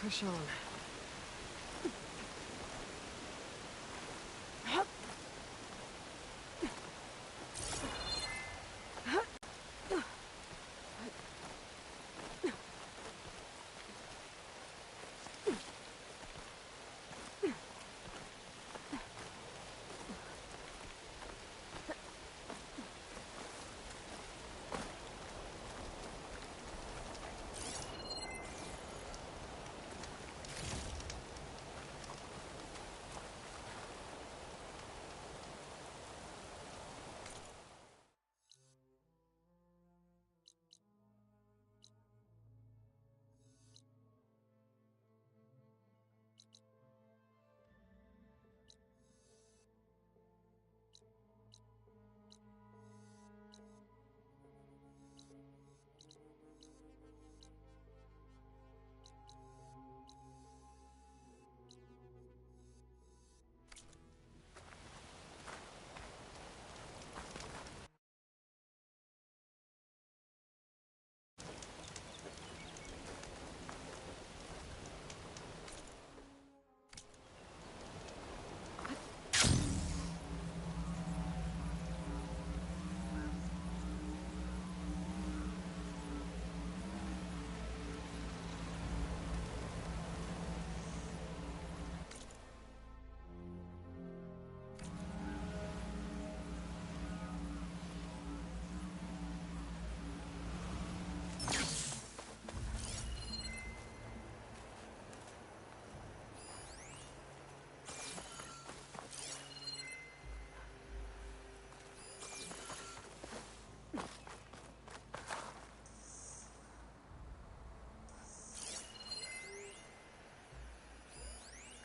Push on.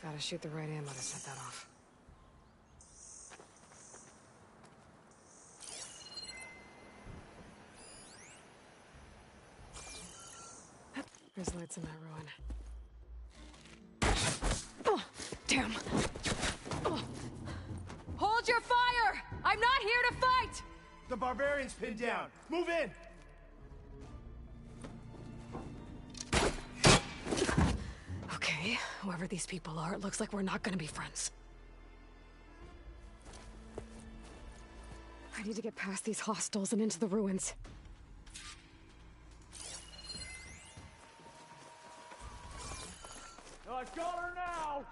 Gotta shoot the right ammo to set that off. There's lights in that ruin. Oh, damn! Oh. Hold your fire! I'm not here to fight! The barbarian's pinned down. Move in! Okay, whoever these people are, it looks like we're not gonna be friends. I need to get past these hostels and into the ruins. I got her now!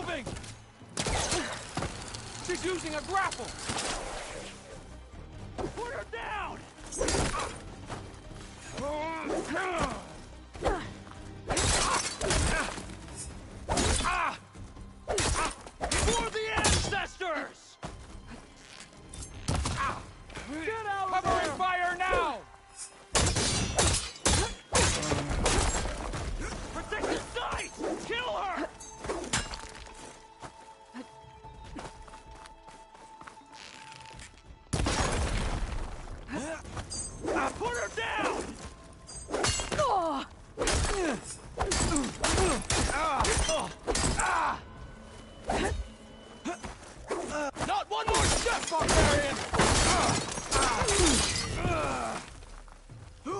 moving! She's using a grapple! Put her down! For the ancestors! Get out of there! Covering fire now! Protect the sight! Kill her! Put her down! Not one more step, barbarian! Who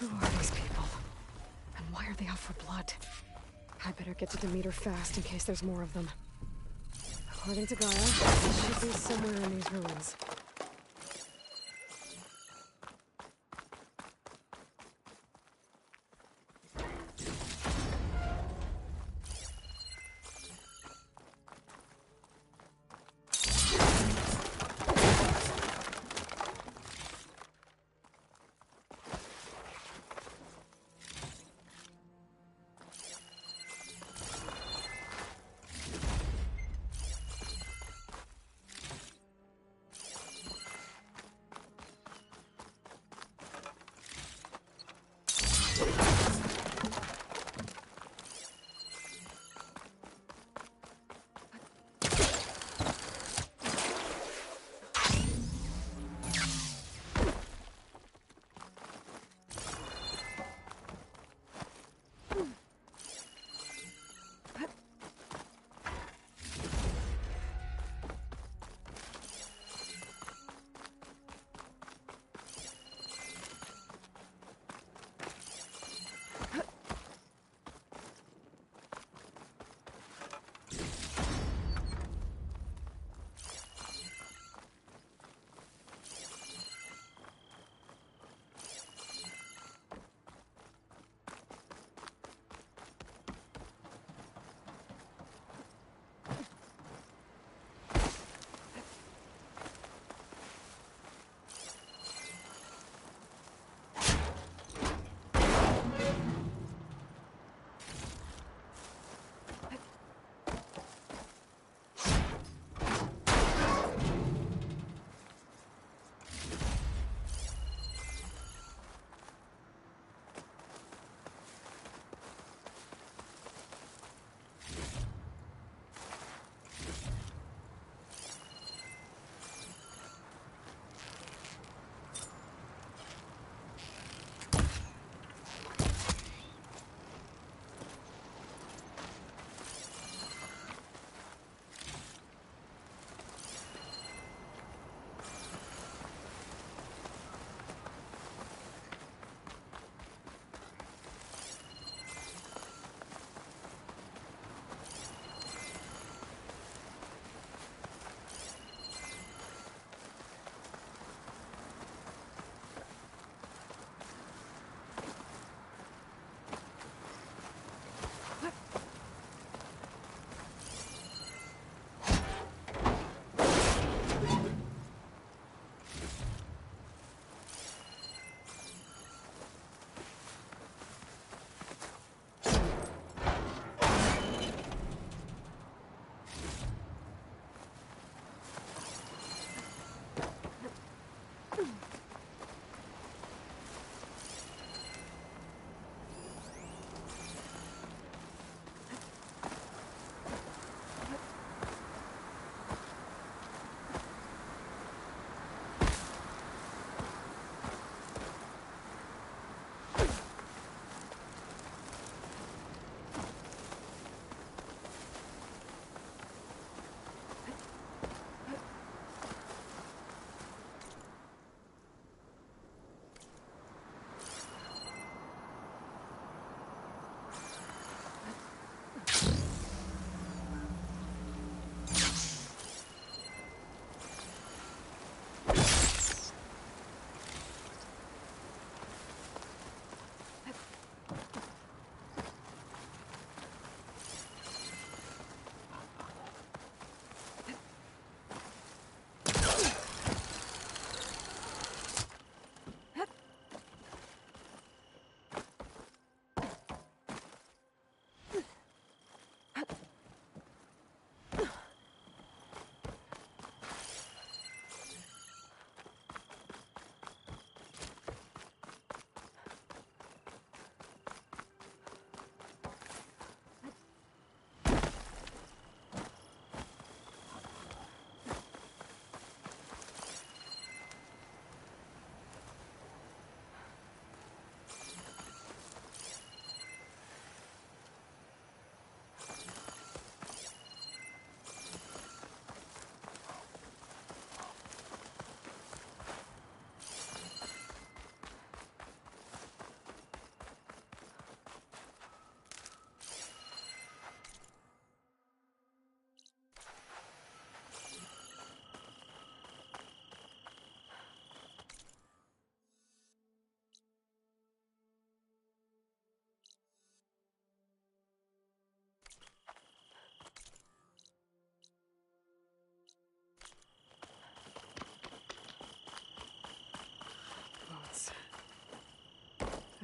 are these people? And why are they out for blood? I better get to Demeter fast in case there's more of them. According to Gaia, they should be somewhere in these ruins.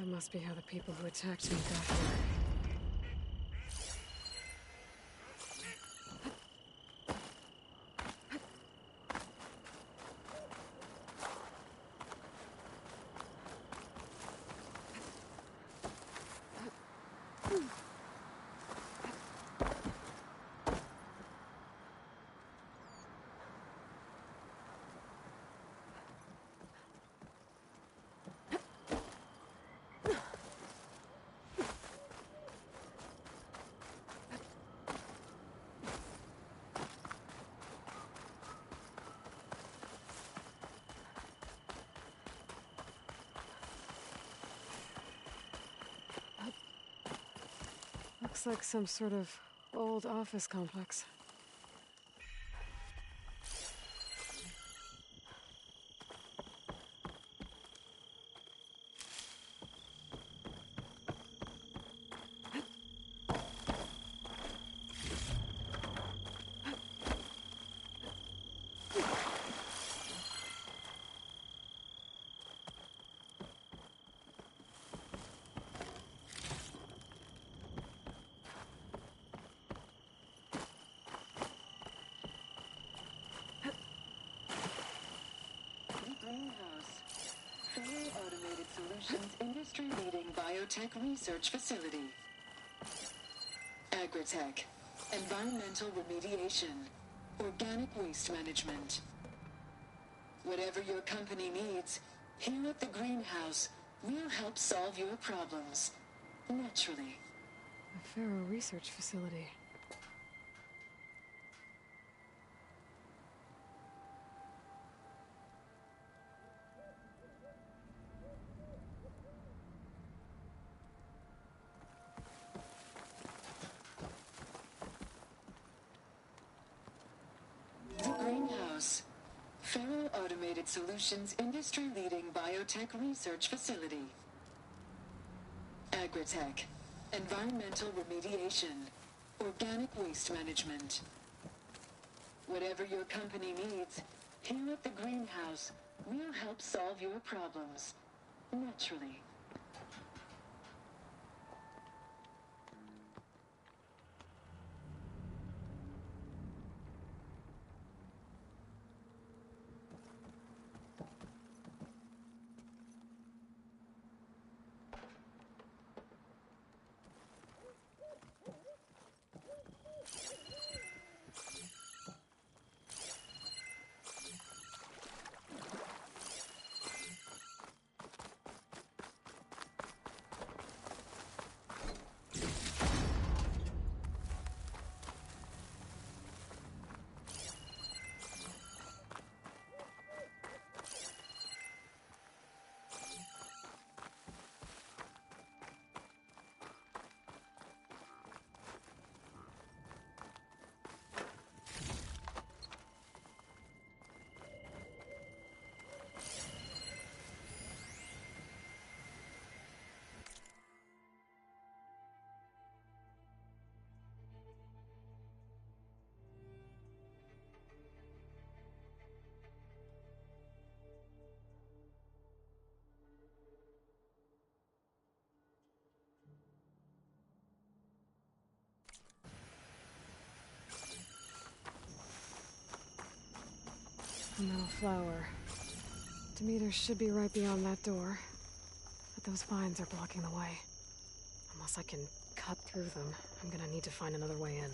must be how the people who attacked me got here. Looks like some sort of old office complex. Greenhouse. Federal Automated Solutions industry-leading biotech research facility. Agritech. Environmental remediation. Organic waste management. Whatever your company needs, here at the Greenhouse, we'll help solve your problems. Naturally. A Faro research facility. The Greenhouse. Federal Automated Solutions industry-leading biotech research facility. Agritech. Environmental remediation. Organic waste management. Whatever your company needs, here at the Greenhouse, we'll help solve your problems. Naturally. A metal flower. Demeter should be right beyond that door. But those vines are blocking the way. Unless I can cut through them, I'm gonna need to find another way in.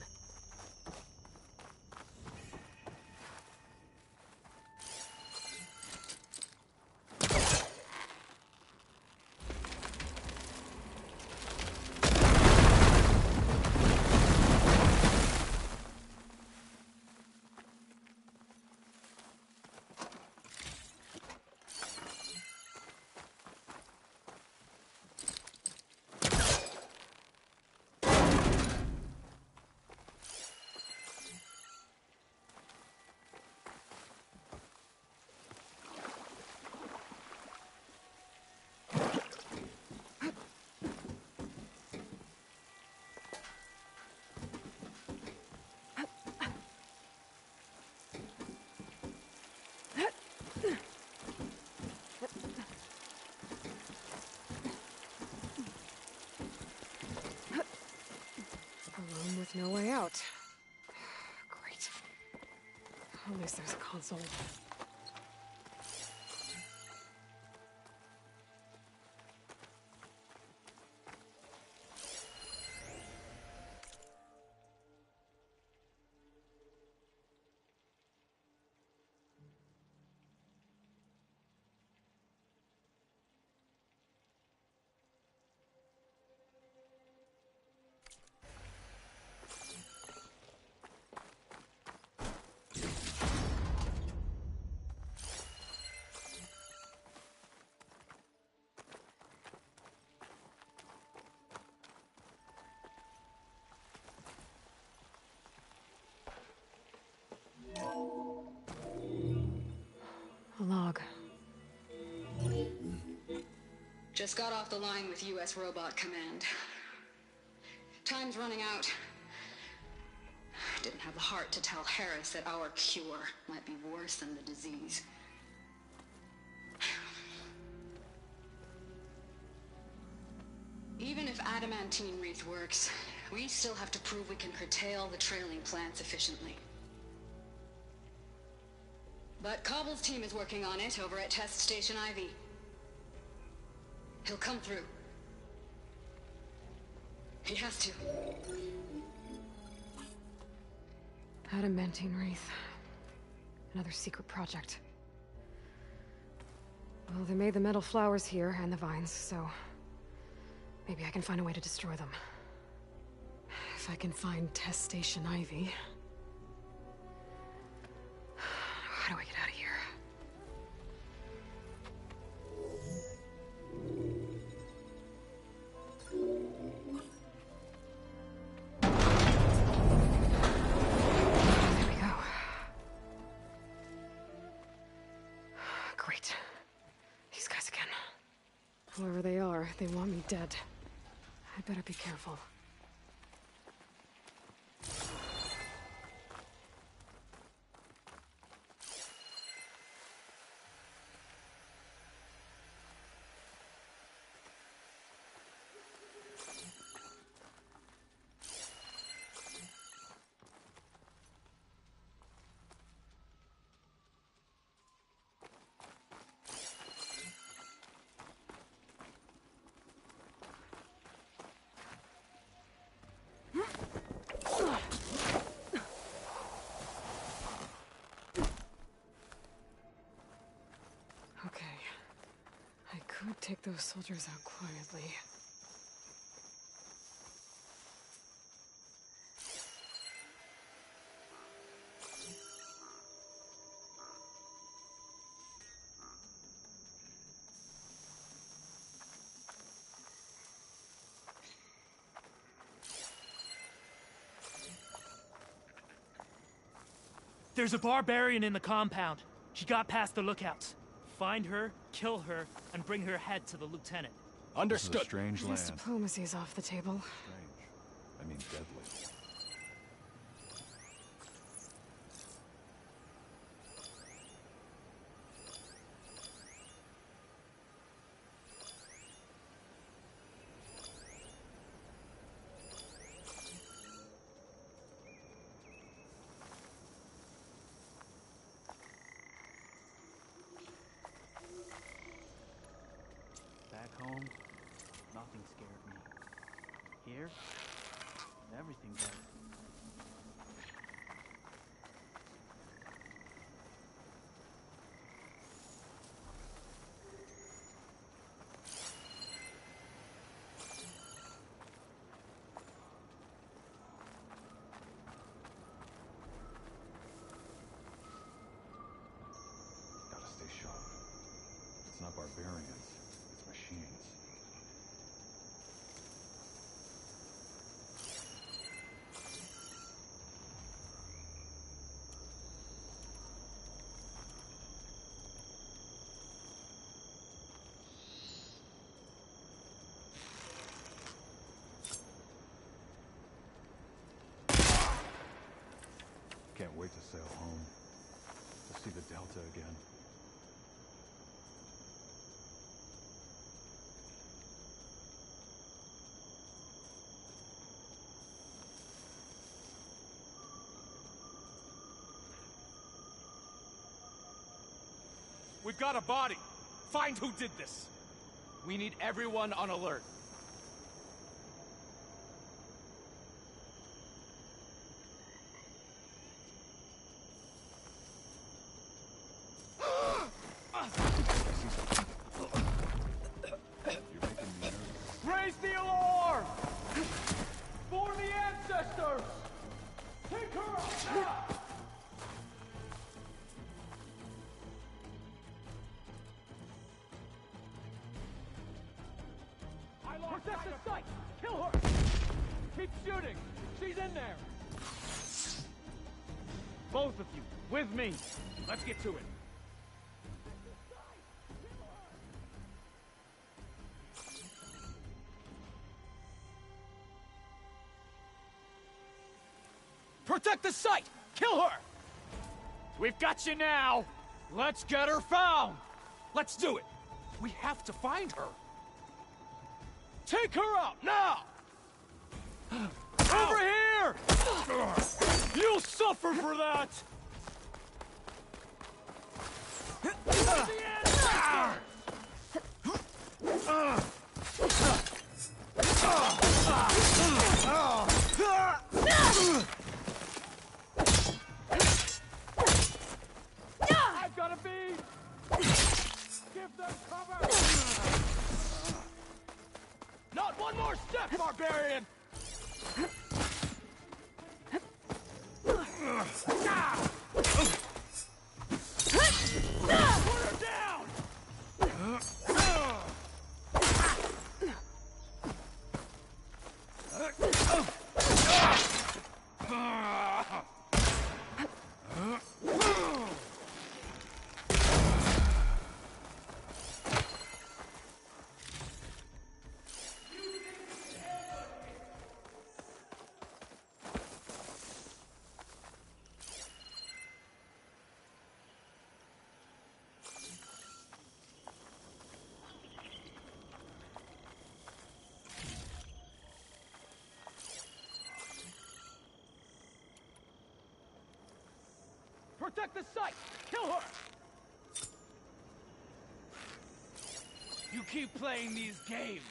No way out. Great. At least there's a console. A log. Just got off the line with US Robot Command. Time's running out. Didn't have the heart to tell Harris that our cure might be worse than the disease. Even if adamantine wreath works, we still have to prove we can curtail the trailing plants efficiently. But Cobble's team is working on it over at Test Station Ivy. He'll come through. He has to. Adamantine wreath. Another secret project. Well, they made the metal flowers here and the vines, so maybe I can find a way to destroy them. If I can find Test Station Ivy. How do I get out of here? There we go. Great. These guys again. Whoever they are, they want me dead. I better be careful. Okay. I could take those soldiers out quietly. There's a barbarian in the compound. She got past the lookouts. Find her, kill her, and bring her head to the lieutenant. This is a Understood. strange I guess land. diplomacy's off the table. Strange. I mean deadly. Back home, nothing scared me. Here, everything does. Gotta stay sharp. It's not barbarians, it's machines. Can't wait to sail home. To see the Delta again. We've got a body. Find who did this. We need everyone on alert. Raise the alarm! For the ancestors! Take her out now! Protect the site! Kill her! Keep shooting! She's in there! Both of you, with me! Let's get to it! Protect the site! Kill her! We've got you now! Let's get her found! Let's do it! We have to find her! Take her out, now! Over here! You'll suffer for that! I've got a bead! Give them cover! Not one more step, barbarian! Put her down! Protect the site! Kill her! You keep playing these games.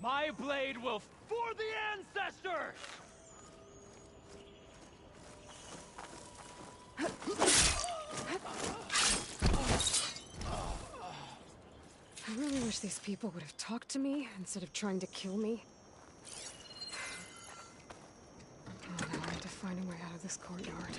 My blade will for the ancestors! I really wish these people would have talked to me instead of trying to kill me. Oh, now I have to find a way out of this courtyard.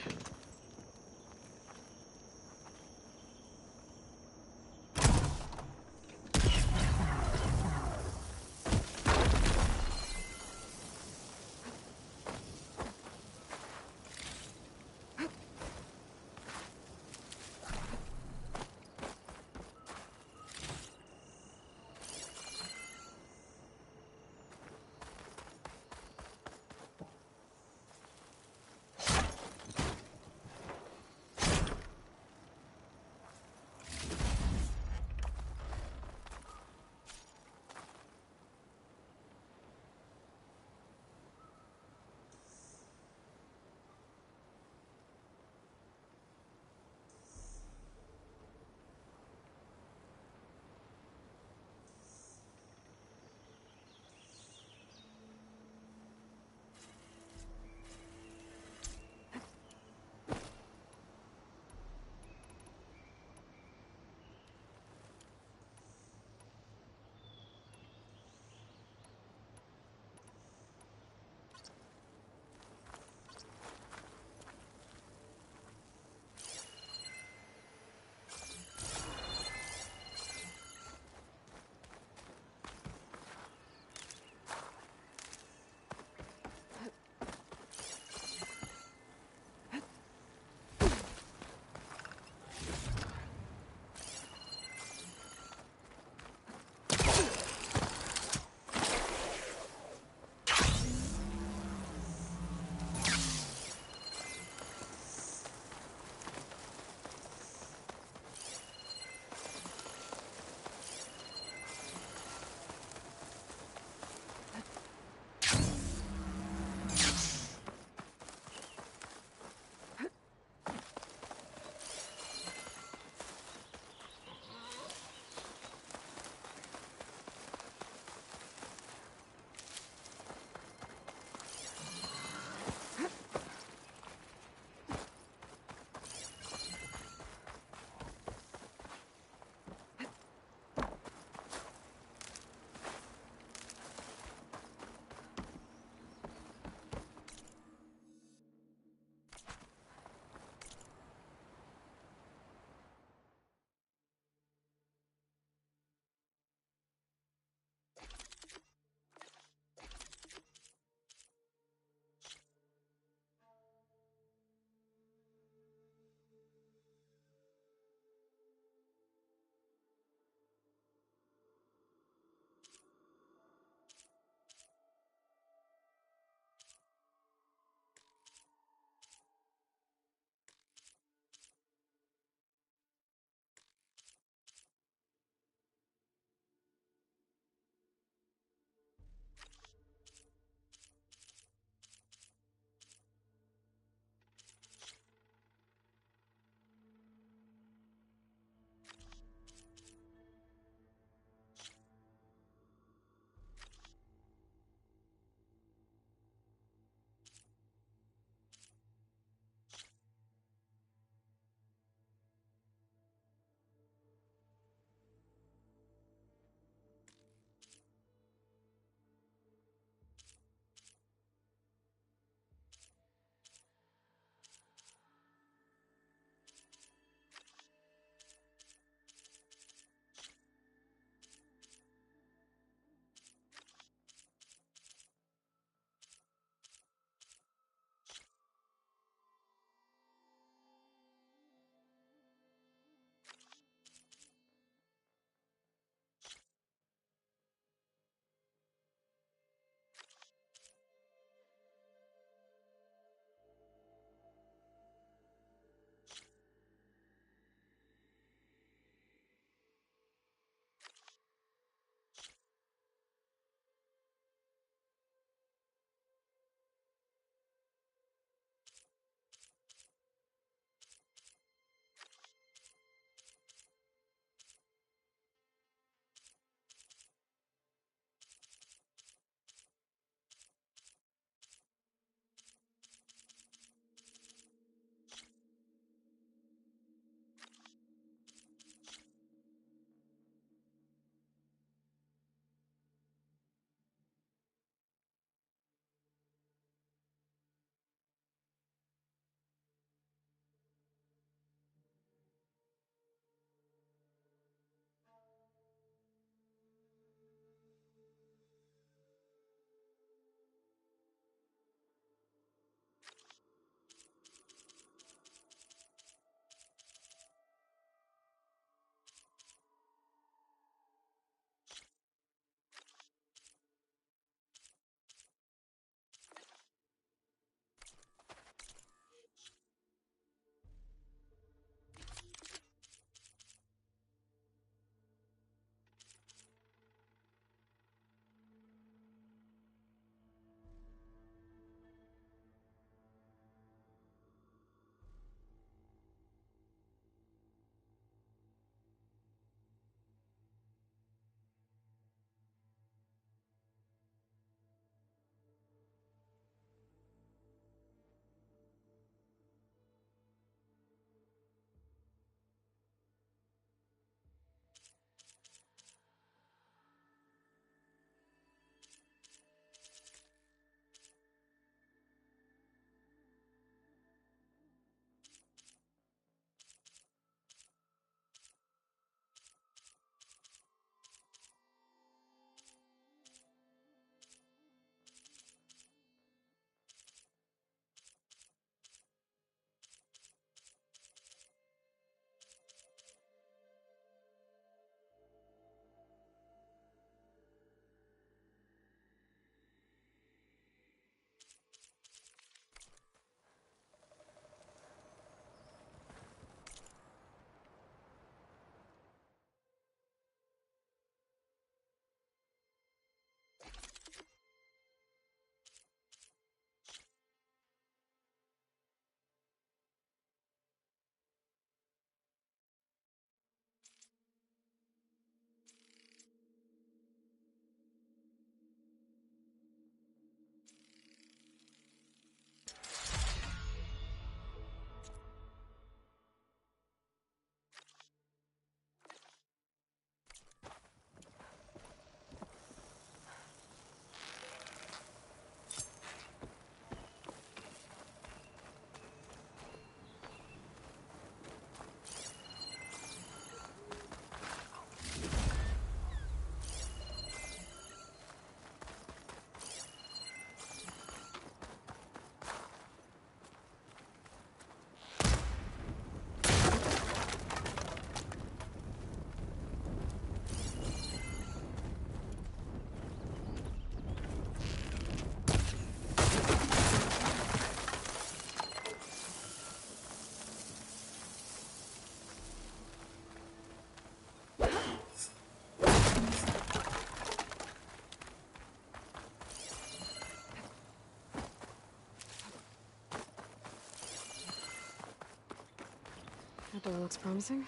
That door looks promising.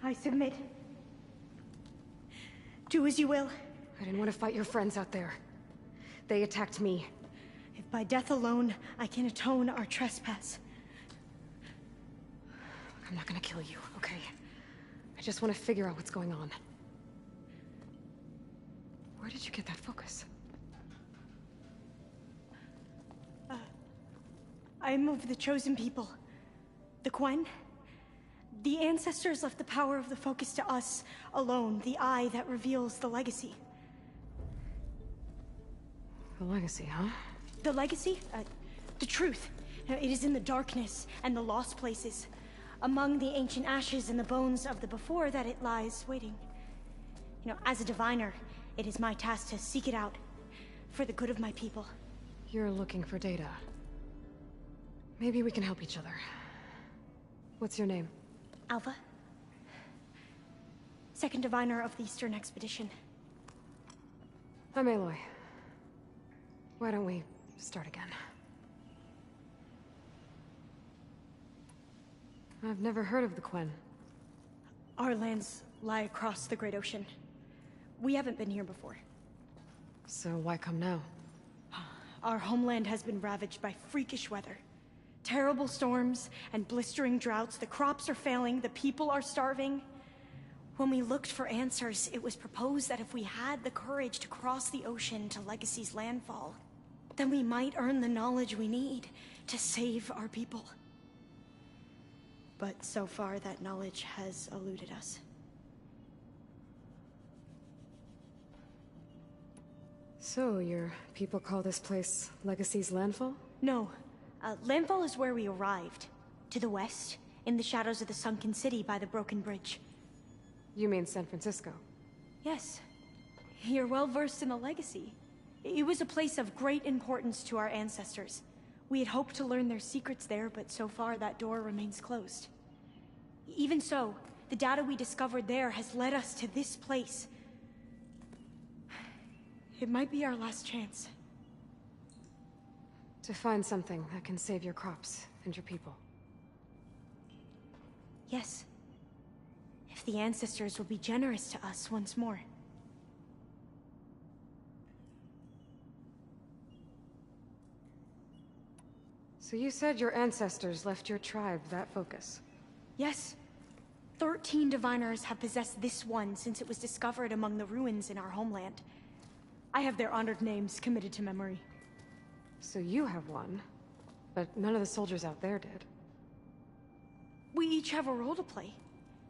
I submit. Do as you will. I didn't want to fight your friends out there. They attacked me. If by death alone I can atone our trespass. I'm not gonna kill you, okay? I just want to figure out what's going on. Where did you get that focus? I am of the chosen people. The Quen. The ancestors left the power of the focus to us alone, the eye that reveals the legacy. The legacy, huh? The legacy? The truth. It is in the darkness and the lost places. Among the ancient ashes and the bones of the before that it lies waiting. You know, as a diviner, it is my task to seek it out. For the good of my people. You're looking for data. Maybe we can help each other. What's your name? Alva. Second diviner of the Eastern Expedition. I'm Aloy. Why don't we start again? I've never heard of the Quen. Our lands lie across the Great Ocean. We haven't been here before. So why come now? Our homeland has been ravaged by freakish weather. Terrible storms and blistering droughts. The crops are failing, the people are starving. When we looked for answers, it was proposed that if we had the courage to cross the ocean to Legacy's landfall, then we might earn the knowledge we need to save our people. But so far, that knowledge has eluded us. So, your people call this place Legacy's landfall? No. Landfall is where we arrived. To the west, in the shadows of the sunken city by the broken bridge. You mean San Francisco? Yes. You're well versed in the Legacy. It was a place of great importance to our ancestors. We had hoped to learn their secrets there, but so far that door remains closed. Even so, the data we discovered there has led us to this place. It might be our last chance. To find something that can save your crops and your people. Yes. If the ancestors will be generous to us once more. So you said your ancestors left your tribe that focus? Yes. 13 diviners have possessed this one since it was discovered among the ruins in our homeland. I have their honored names committed to memory. So you have one, but none of the soldiers out there did. We each have a role to play.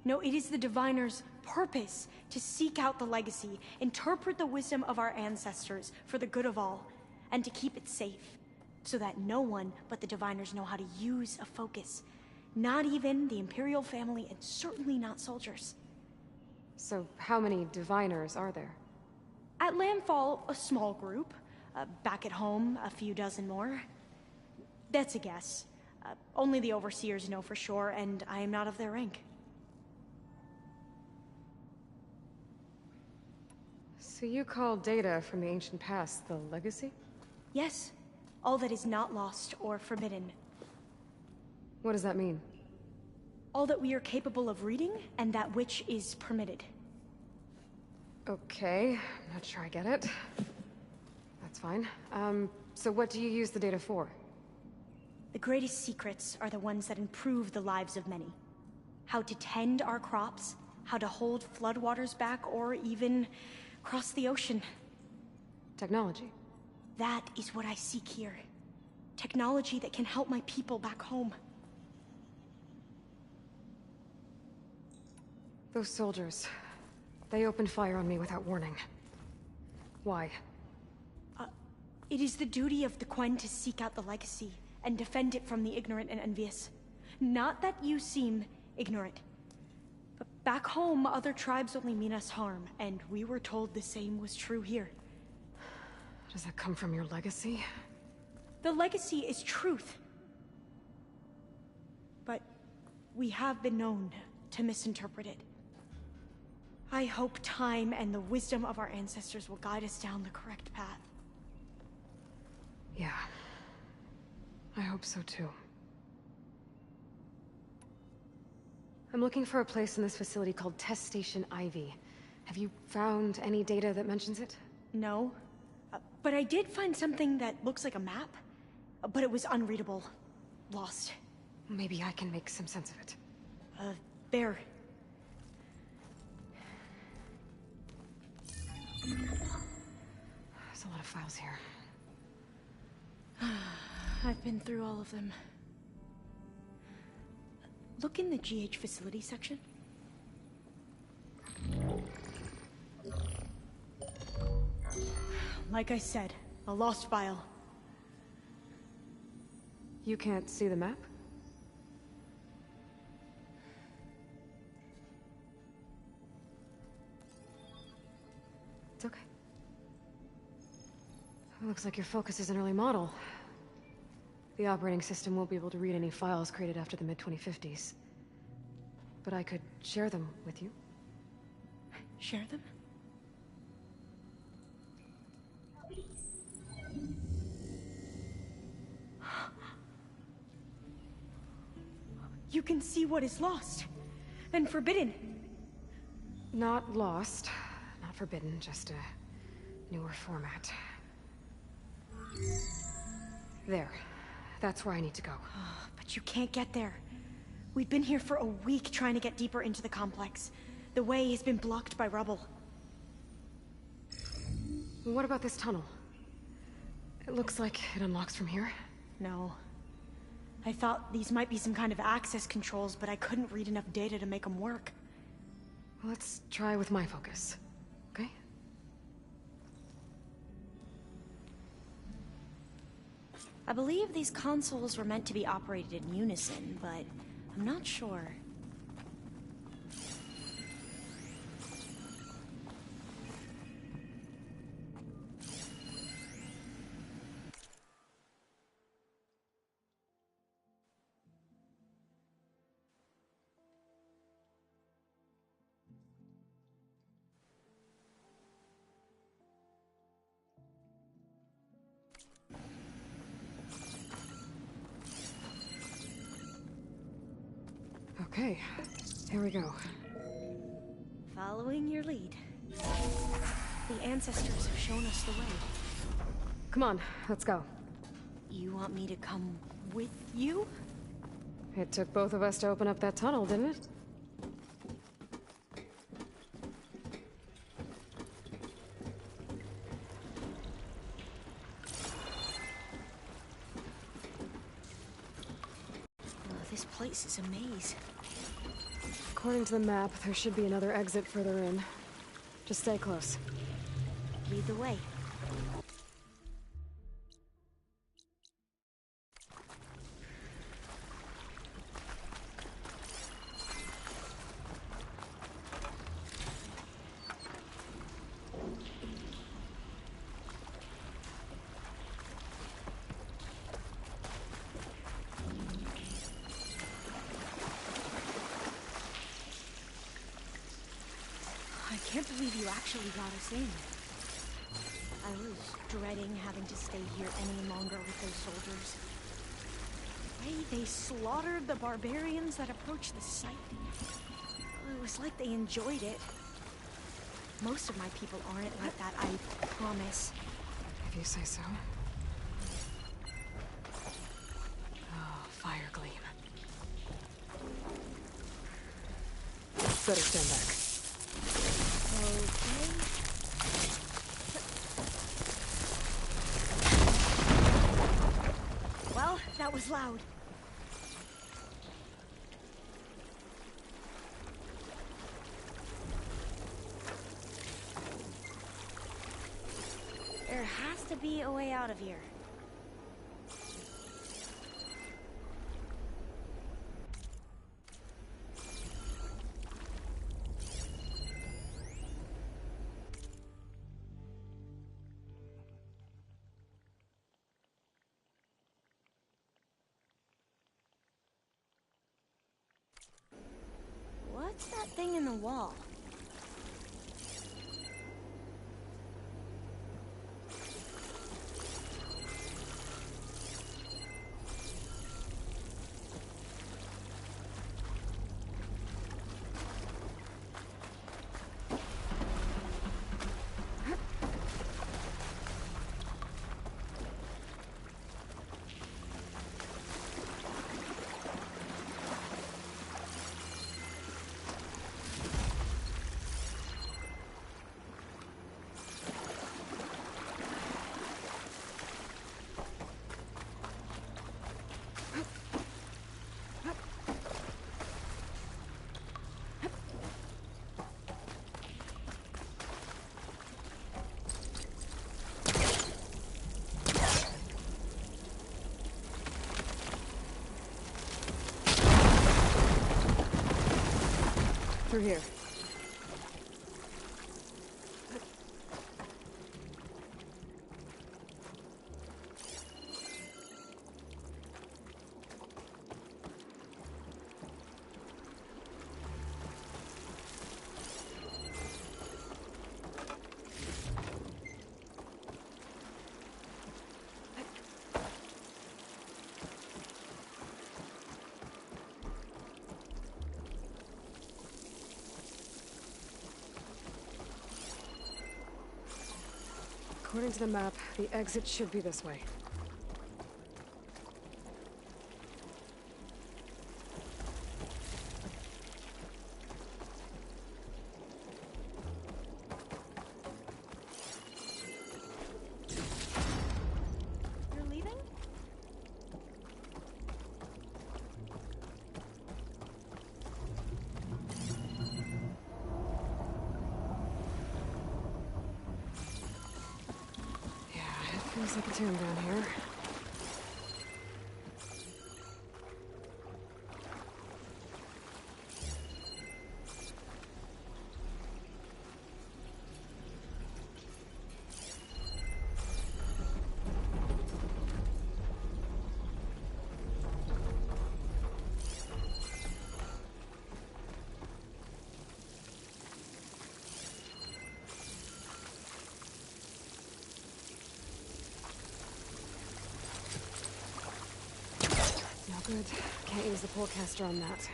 No, it is the diviner's purpose to seek out the legacy, interpret the wisdom of our ancestors for the good of all, and to keep it safe, so that no one but the diviners know how to use a focus. Not even the Imperial family, and certainly not soldiers. So how many diviners are there? At Landfall, a small group. Back at home, a few dozen more. That's a guess. Only the overseers know for sure, and I am not of their rank. So you call data from the ancient past the legacy? Yes. All that is not lost or forbidden. What does that mean? All that we are capable of reading, and that which is permitted. Okay, I'm not sure I get it. That's fine. So what do you use the data for? The greatest secrets are the ones that improve the lives of many. How to tend our crops, how to hold floodwaters back, or even cross the ocean. Technology. That is what I seek here. Technology that can help my people back home. Those soldiers, they opened fire on me without warning. Why? It is the duty of the Quen to seek out the legacy and defend it from the ignorant and envious. Not that you seem ignorant. But back home, other tribes only mean us harm, and we were told the same was true here. Does that come from your legacy? The legacy is truth. But we have been known to misinterpret it. I hope time and the wisdom of our ancestors will guide us down the correct path. Yeah. I hope so too. I'm looking for a place in this facility called Test Station Ivy. Have you found any data that mentions it? No. But I did find something that looks like a map. But it was unreadable. Lost. Maybe I can make some sense of it. There. There's a lot of files here. I've been through all of them. Look in the GH facility section. Like I said, a lost file. You can't see the map? It's okay. It looks like your focus is an early model. The operating system won't be able to read any files created after the mid-2050s. But I could share them with you. Share them? You can see what is lost and forbidden. Not lost, not forbidden, just a newer format. There. That's where I need to go. But you can't get there. We've been here for a week trying to get deeper into the complex. The way has been blocked by rubble. What about this tunnel? It looks like it unlocks from here. No. I thought these might be some kind of access controls, but I couldn't read enough data to make them work. Let's try with my focus, okay? I believe these consoles were meant to be operated in unison, but I'm not sure. Okay, here we go. Following your lead. The ancestors have shown us the way. Come on, let's go. You want me to come with you? It took both of us to open up that tunnel, didn't it? This place is a maze. According to the map, there should be another exit further in. Just stay close. Lead the way. I can't believe you actually got us in. I was dreading having to stay here any longer with those soldiers. The way they slaughtered the barbarians that approached the site. It was like they enjoyed it. Most of my people aren't like that, I promise. If you say so. Oh, fire gleam. Better stand back. Okay. was loud. There has to be a way out of here. What's that thing in the wall? Through here. According to the map, the exit should be this way. You're leaving? Feels like a tomb down here. Good. Can't use the pullcaster on that.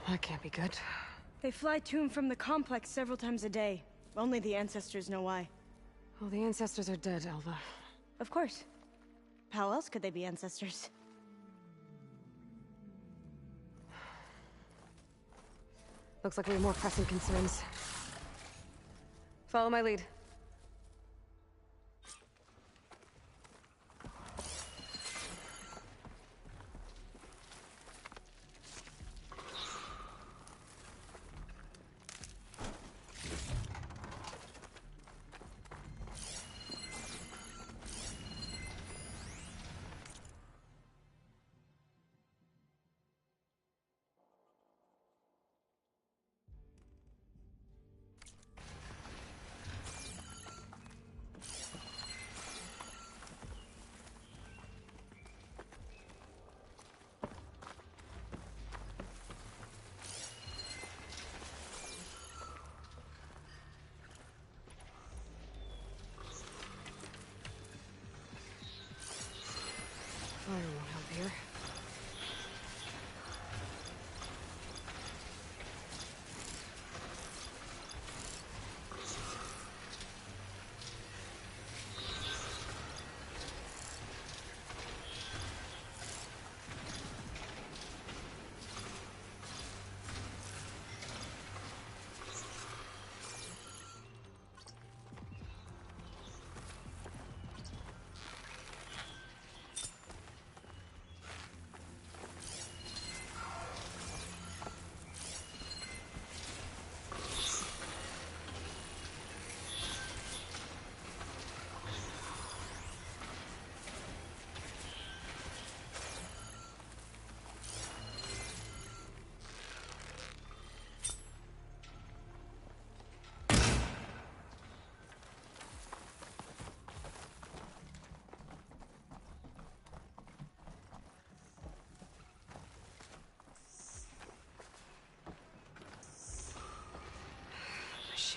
That can't be good. They fly to and from the complex several times a day. Only the ancestors know why. Well, the ancestors are dead, Elva. Of course. How else could they be ancestors? Looks like we have more pressing concerns. Follow my lead.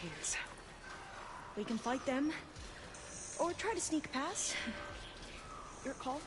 keys. We can fight them, or try to sneak past. Your call.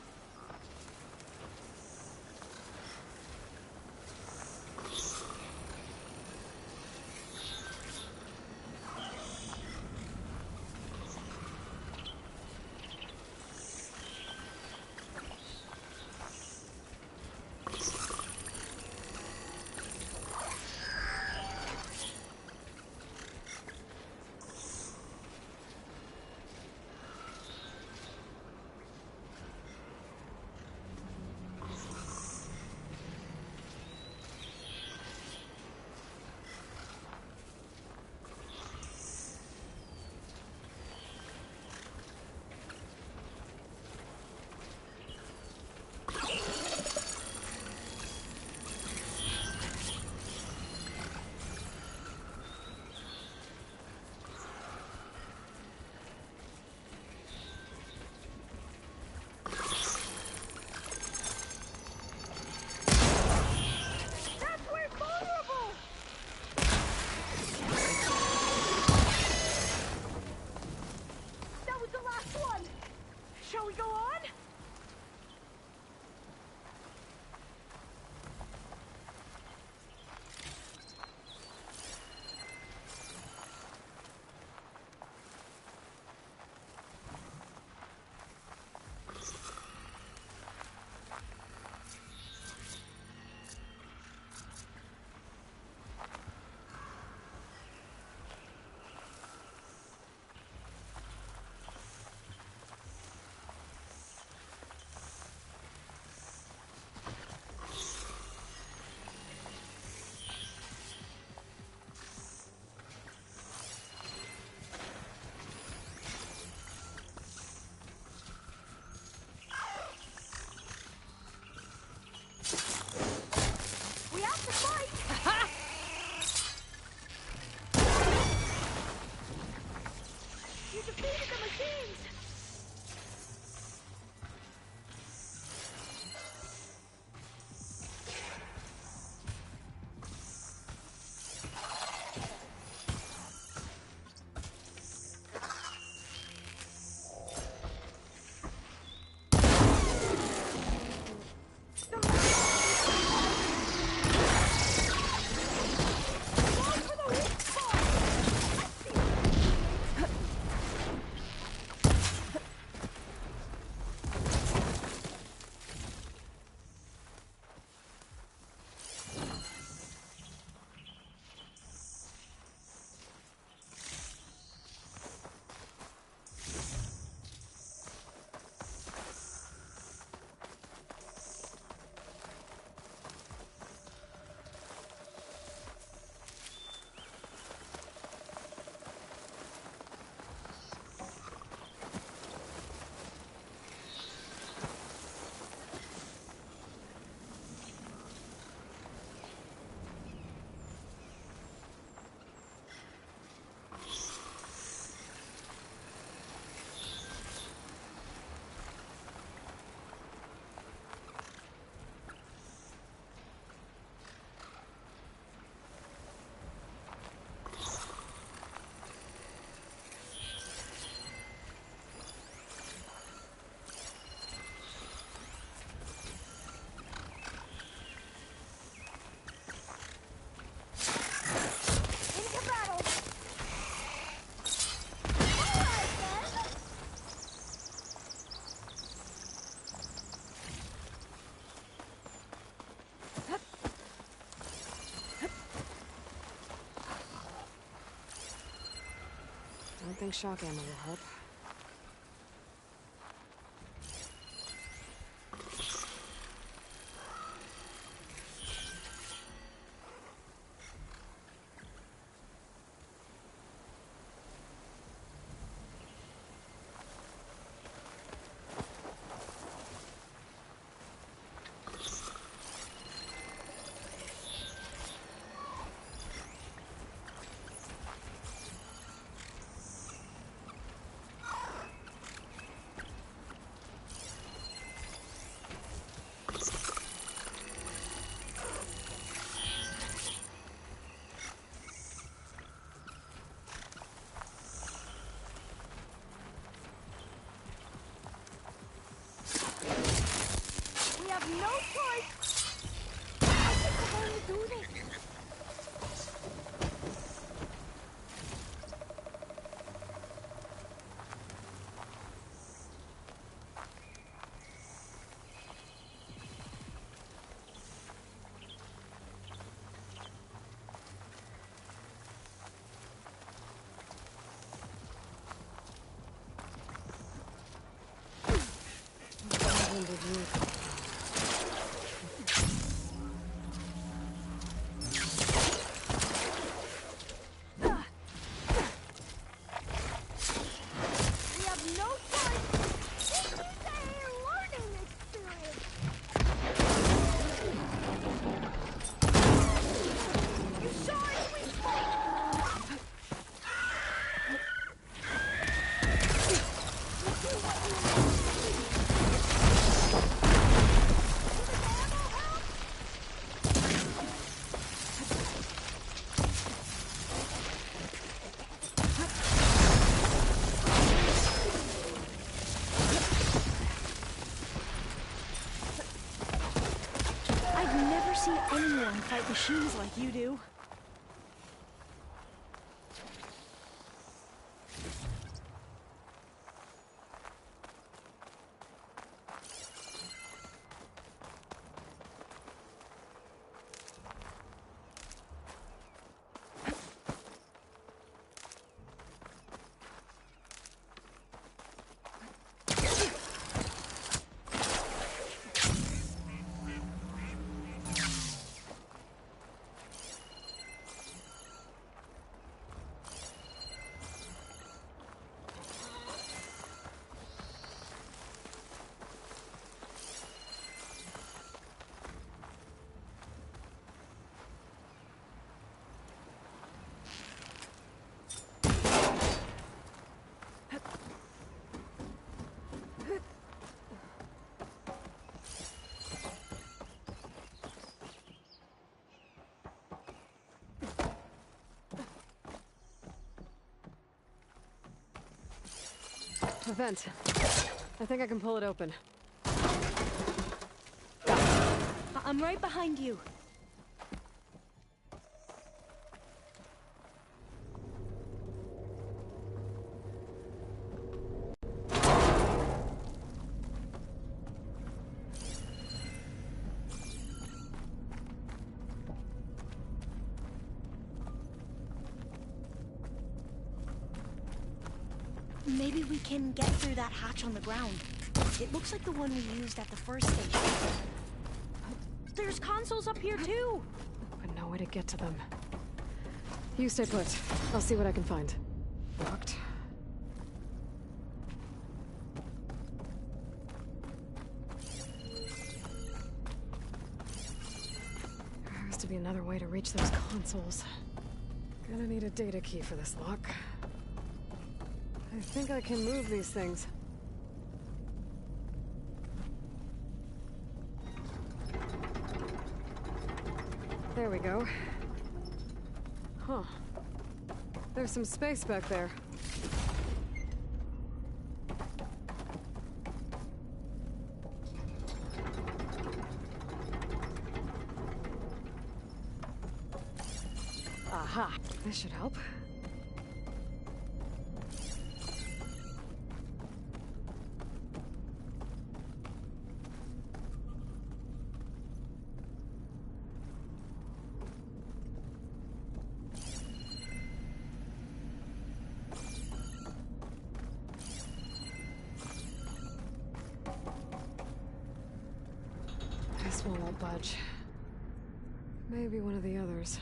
I don't think shock ammo will help. do this! Anyone fight machines like you do. A vent. I think I can pull it open. I'm right behind you. Maybe we can get through that hatch on the ground. It looks like the one we used at the first station. There's consoles up here too! But no way to get to them. You stay put. I'll see what I can find. Locked. There has to be another way to reach those consoles. Gonna need a data key for this lock. I think I can move these things. There we go. Huh. There's some space back there. Aha! This should help. This one won't budge. Maybe one of the others.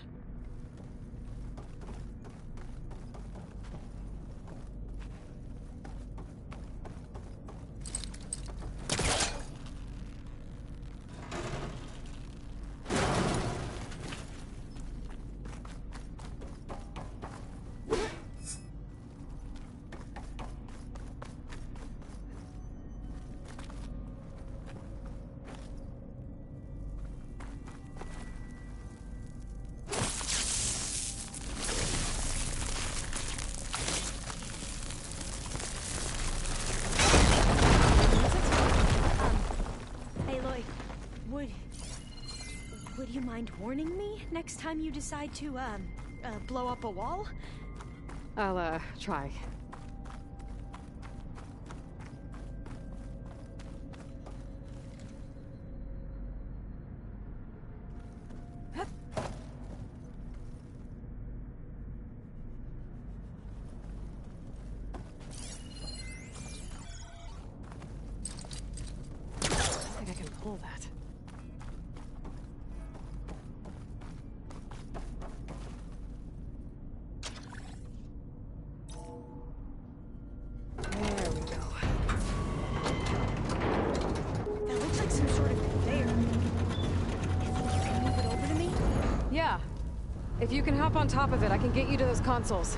mind warning me next time you decide to, blow up a wall? I'll, try. I think I can pull that. There we go. That looks like some sort of conveyor. You think you can move it over to me? Yeah. If you can hop on top of it, I can get you to those consoles.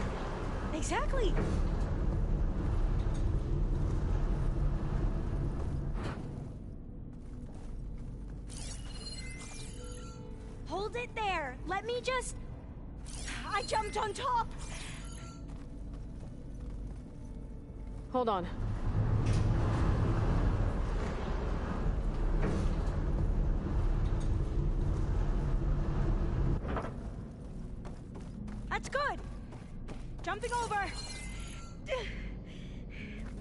Exactly. Hold it there. Let me just... I jumped on top. Hold on. That's good. Jumping over.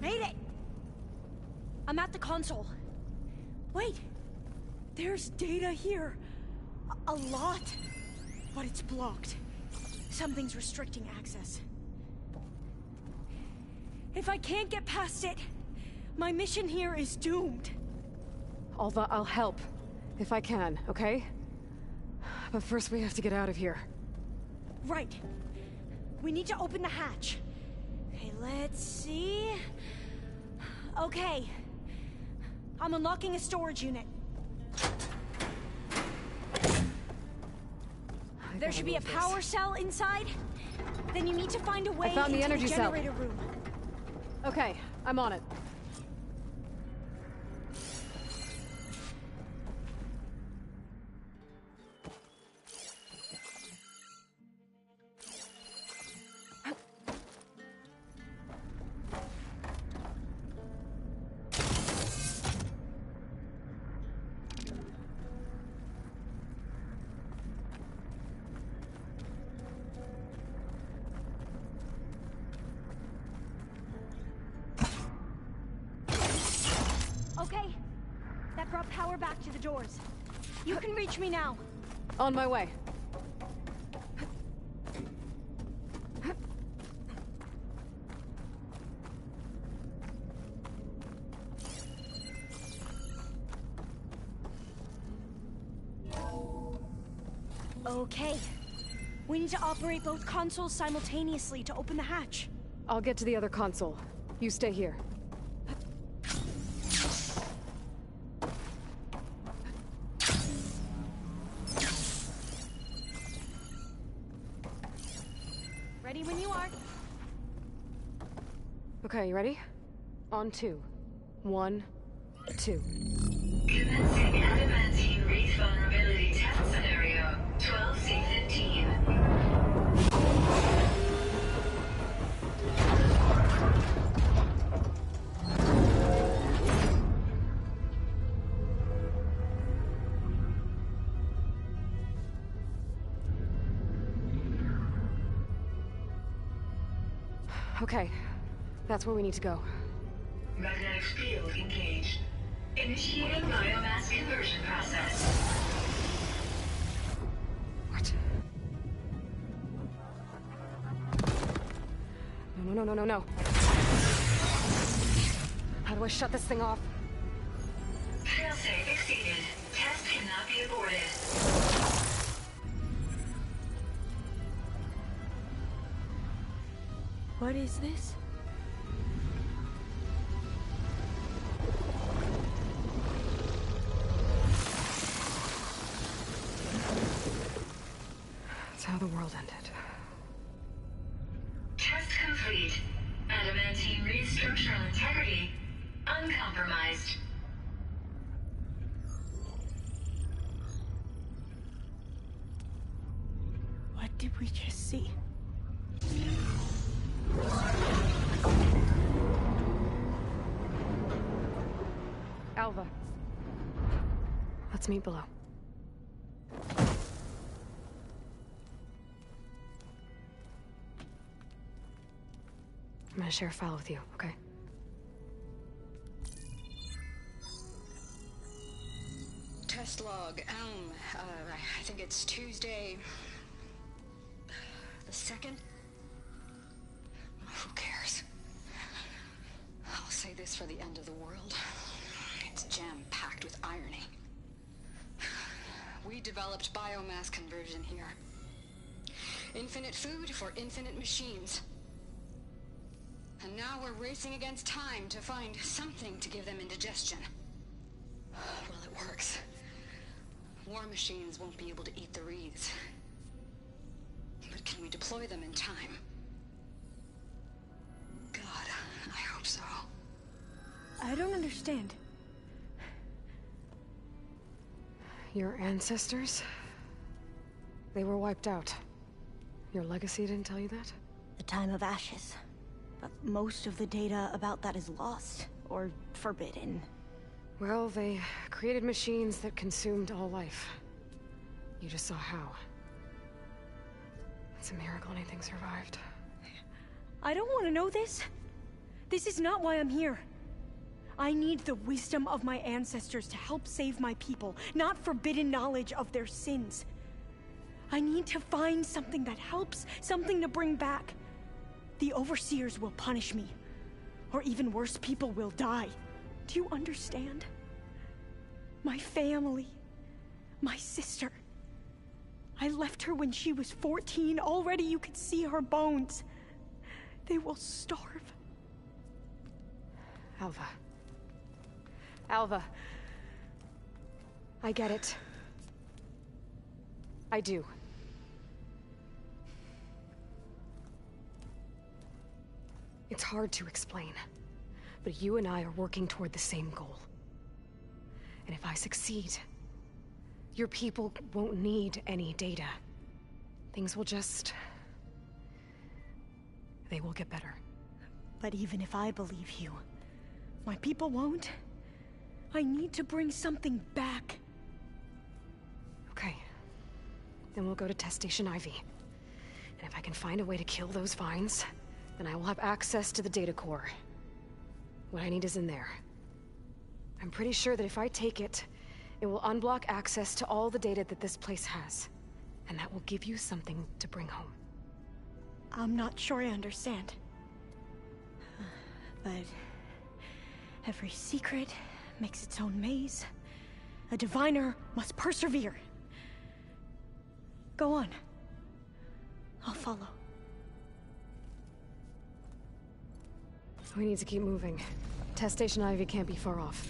Made it. I'm at the console. Wait. There's data here. A lot. But it's blocked. Something's restricting access. If I can't get past it, my mission here is doomed. Alva, I'll help. If I can, okay? But first we have to get out of here. Right. We need to open the hatch. Okay, let's see... Okay. I'm unlocking a storage unit. There should be a power cell inside. Then you need to find a way found the into energy the cell. generator room. Okay, I'm on it. Okay. That brought power back to the doors. You can reach me now. On my way. Okay. We need to operate both consoles simultaneously to open the hatch. I'll get to the other console. You stay here. Ready when you are. Okay, you ready? On 2. 1, 2. Commencing adamantine wreath vulnerability test scenario 12C15. Okay, that's where we need to go. Magnetic field engaged. Initiating biomass conversion process. What? No. How do I shut this thing off? Failsafe exceeded. Test cannot be aborted. What is this? That's how the world ended. Test complete. Adamantine wreath structural integrity uncompromised. What did we just see? Alva. Let's meet below. I'm gonna share a file with you, okay? Test log, Elm. I think it's Tuesday... the 2nd? Who cares? I'll say this for the end of the world. It's jam-packed with irony. We developed biomass conversion here. Infinite food for infinite machines. And now we're racing against time to find something to give them indigestion. Well, it works. War machines won't be able to eat the wreaths. But can we deploy them in time? God, I hope so. I don't understand. Your ancestors? They were wiped out. Your legacy didn't tell you that? The time of ashes. But most of the data about that is lost, or forbidden. Well, they created machines that consumed all life. You just saw how. It's a miracle anything survived. I don't want to know this. This is not why I'm here. I need the wisdom of my ancestors to help save my people, not forbidden knowledge of their sins. I need to find something that helps, something to bring back. The Overseers will punish me. Or even worse, people will die. Do you understand? My family. My sister. I left her when she was 14. Already you could see her bones. They will starve. Alva. Alva. I get it. I do. It's hard to explain, but you and I are working toward the same goal. And if I succeed, your people won't need any data. Things will just... they will get better. But even if I believe you, my people won't. I need to bring something back. Okay. Then we'll go to Test Station Ivy. And if I can find a way to kill those vines, then I will have access to the data core. What I need is in there. I'm pretty sure that if I take it, it will unblock access to all the data that this place has. And that will give you something to bring home. I'm not sure I understand. But every secret makes its own maze. A diviner must persevere. Go on. I'll follow. We need to keep moving. Test Station Ivy can't be far off.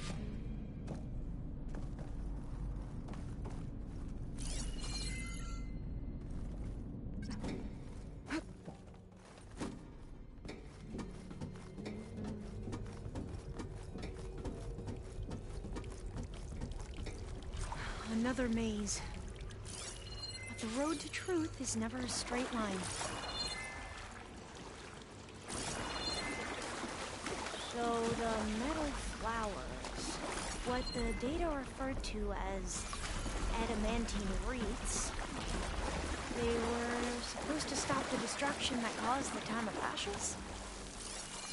Another maze. But the road to truth is never a straight line. So the metal flowers, what the data referred to as adamantine wreaths, they were supposed to stop the destruction that caused the time of ashes?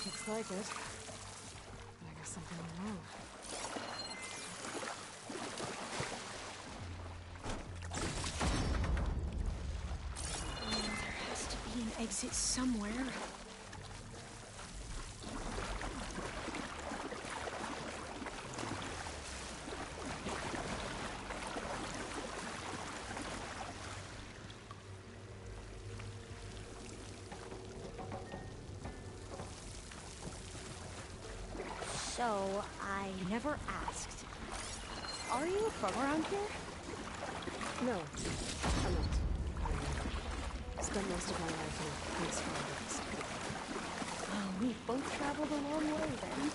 Looks like it. But I guess something went wrong. There has to be an exit somewhere. So, I never asked. Are you from around here? No, I'm not. I spent most of my life in East Florida. Oh, we both traveled a long way then.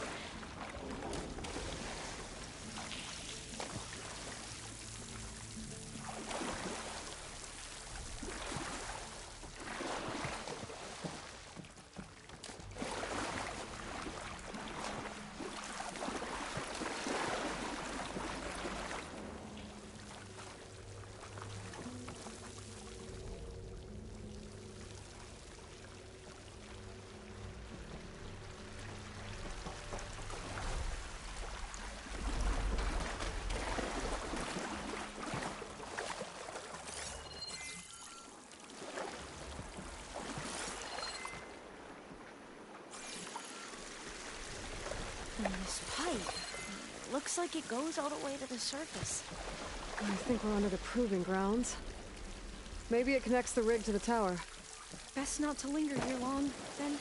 This pipe. Looks like it goes all the way to the surface. I think we're under the proving grounds. Maybe it connects the rig to the tower. Best not to linger here long, then.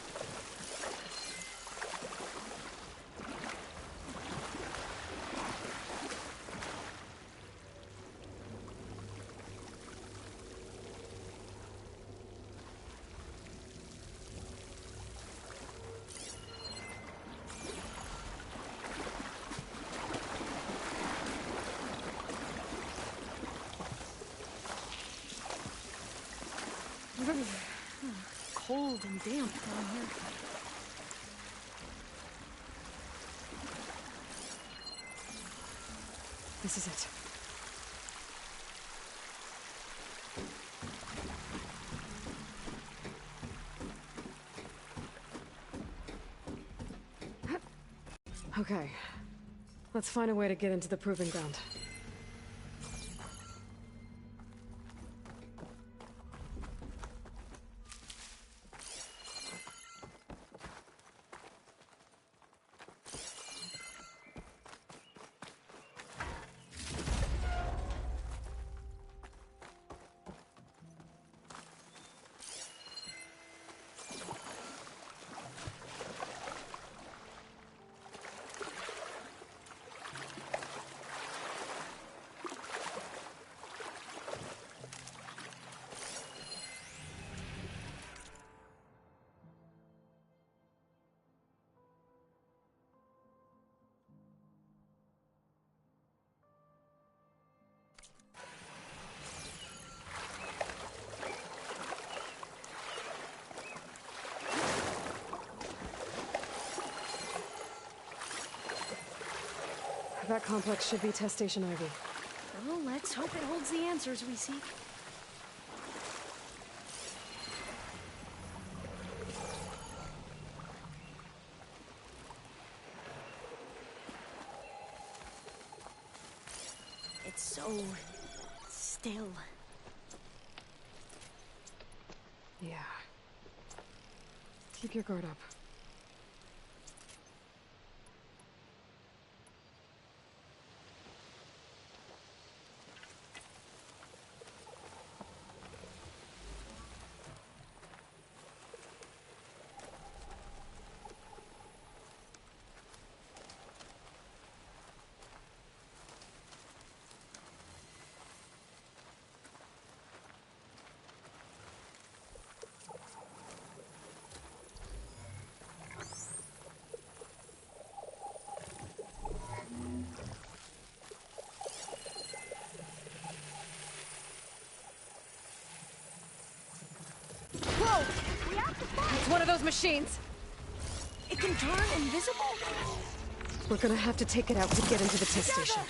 Cold and damp down here. This is it. Okay. Let's find a way to get into the proving ground. That complex should be Test Station Ivy. Well, let's hope it holds the answers we seek. It's so still. Yeah. Keep your guard up. It's one of those machines! It can turn invisible? We're gonna have to take it out to get into the test station.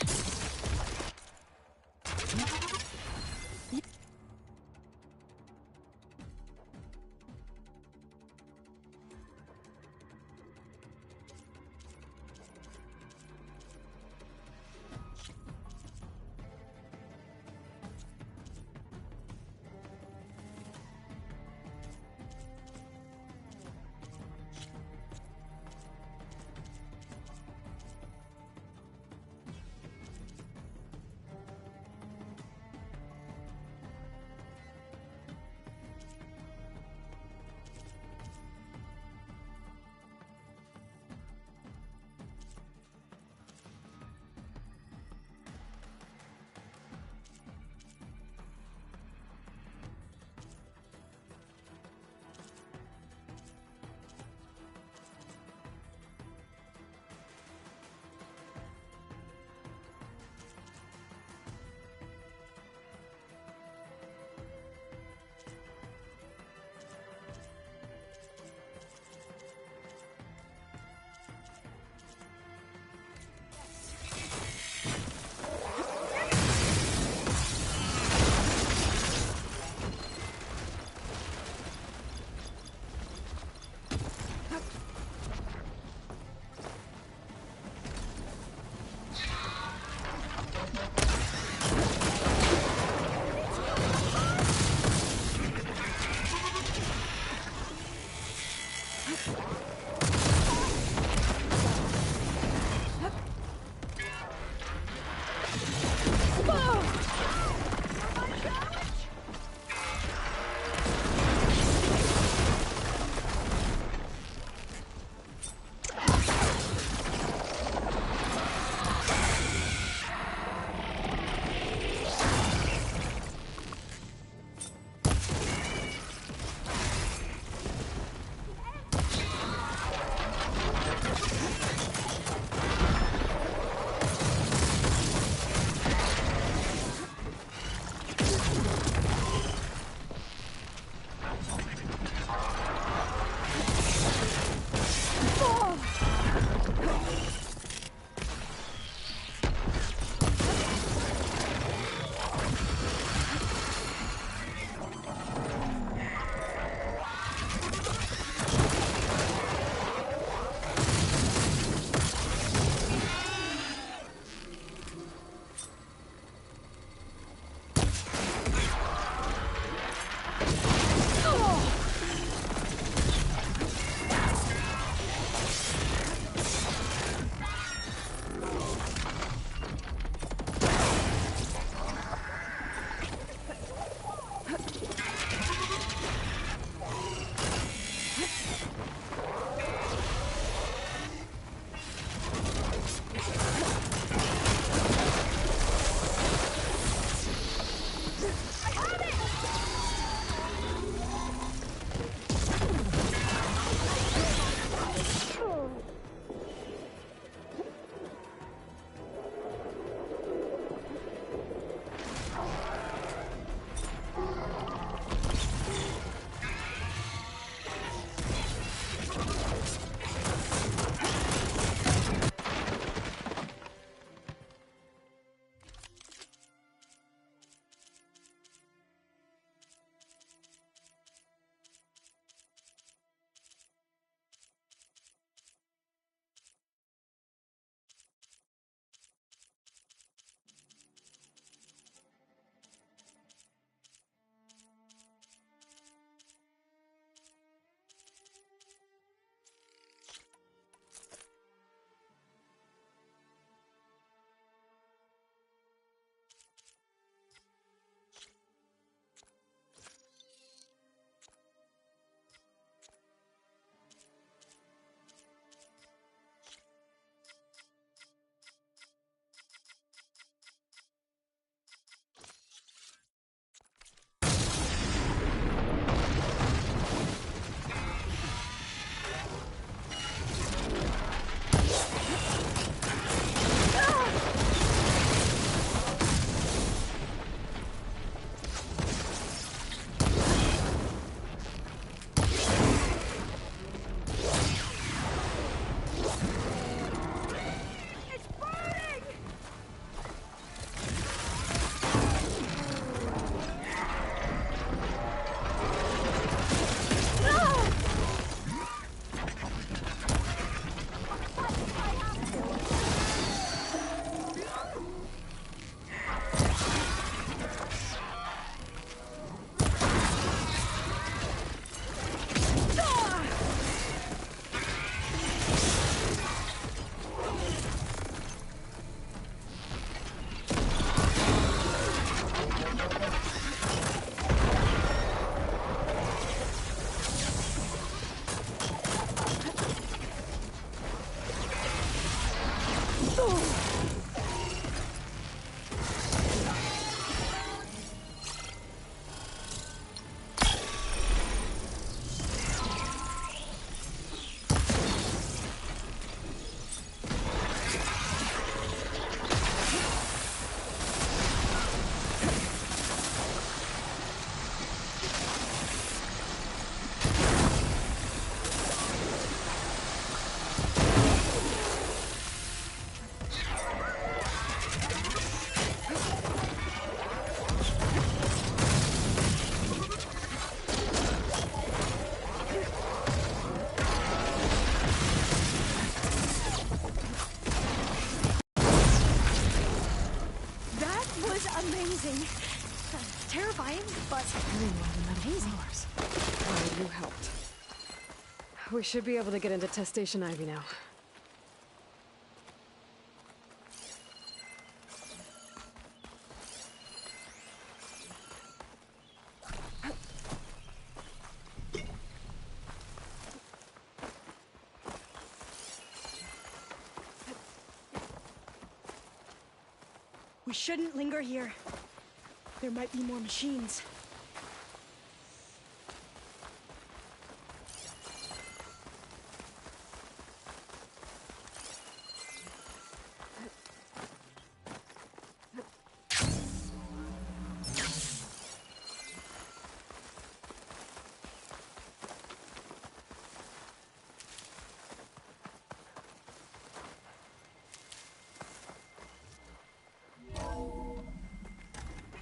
amazing. Terrifying, but amazing. Oh, you helped. We should be able to get into Test Station Ivy now. We shouldn't linger here. There might be more machines.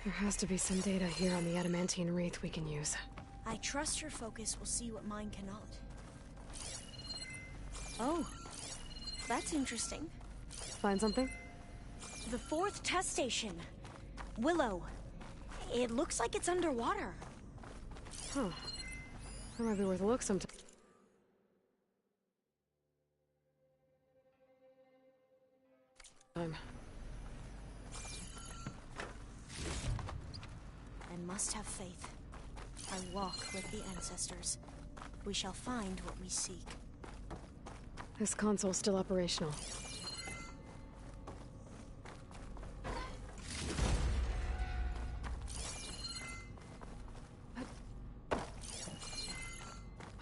There has to be some data here on the adamantine wreath we can use. I trust your focus will see what mine cannot. Oh, that's interesting. Find something? The 4th test station. Willow. It looks like it's underwater. Huh. That might be worth a look sometime. I must have faith. I walk with the ancestors. We shall find what we seek. This console's still operational.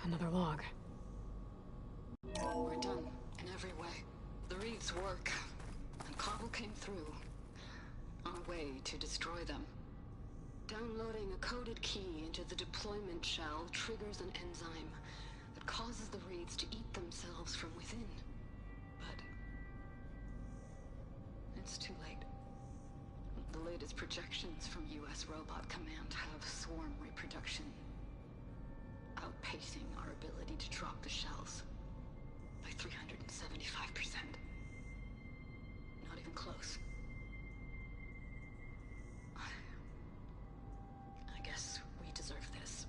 Another log. We're done, in every way. The reeds work, and Cobble came through. On a way to destroy them. Downloading a coded key into the deployment shell triggers an enzyme that causes the reeds to eat themselves from within. But it's too late. The latest projections from US Robot Command have swarm reproduction, outpacing our ability to drop the shells by 375%. Not even close. I guess we deserve this.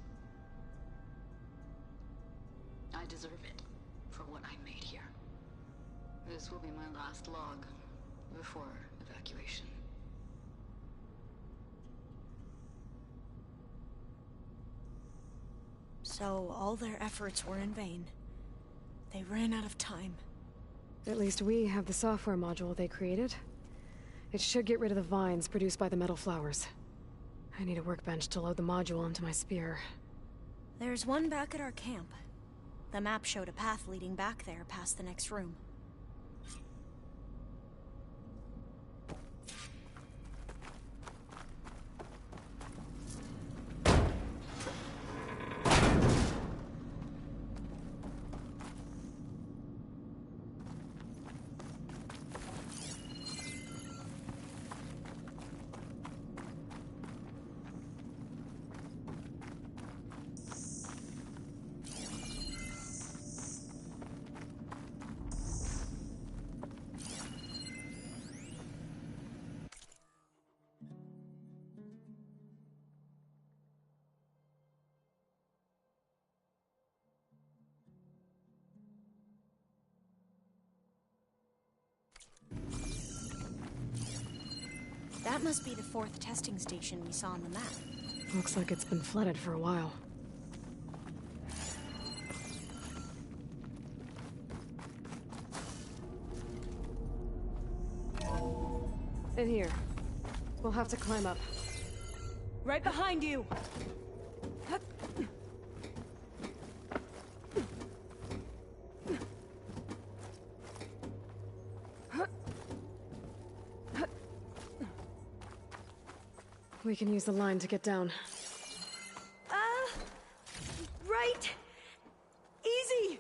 I deserve it for what I made here. This will be my last log before evacuation. So all their efforts were in vain. They ran out of time. At least we have the software module they created. It should get rid of the vines produced by the metal flowers. I need a workbench to load the module onto my spear. There's one back at our camp. The map showed a path leading back there past the next room. That must be the 4th testing station we saw on the map. Looks like it's been flooded for a while. In here. We'll have to climb up. Right behind you! We can use the line to get down. Right! Easy!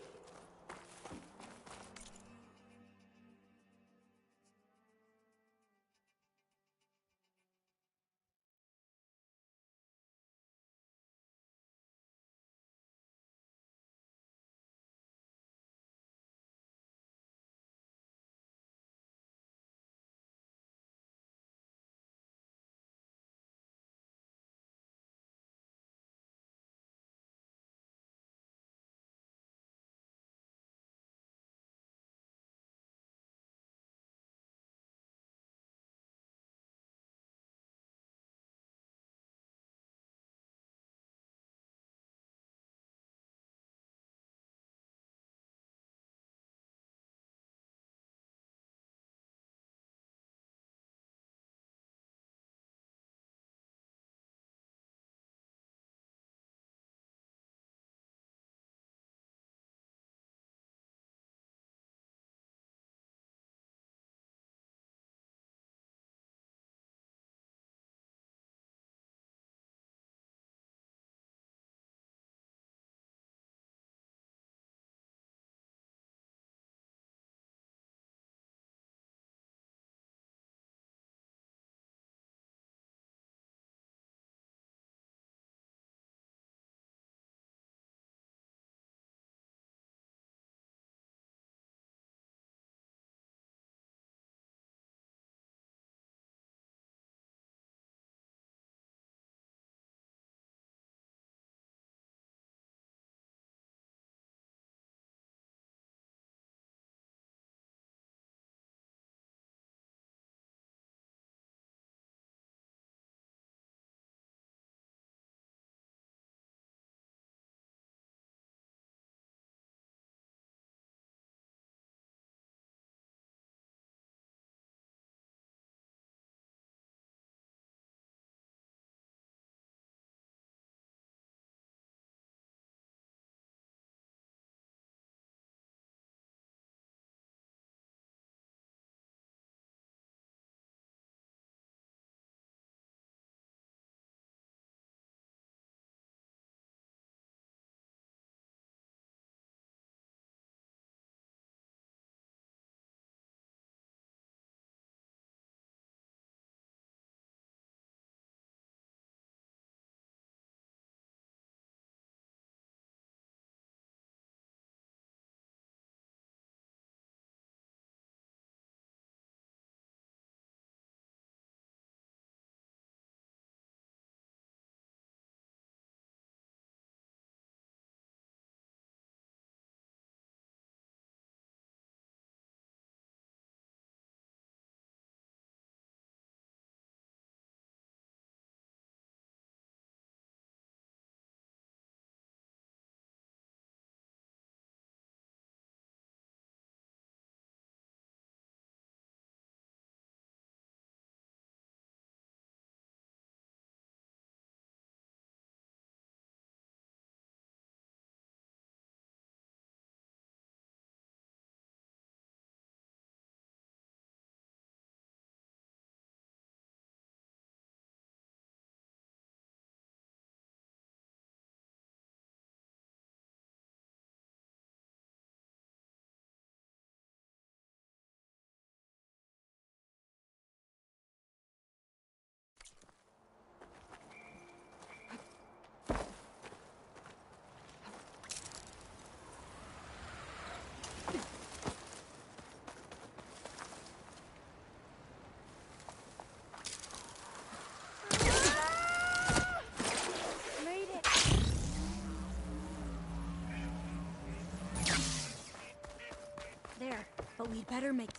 but we'd better make...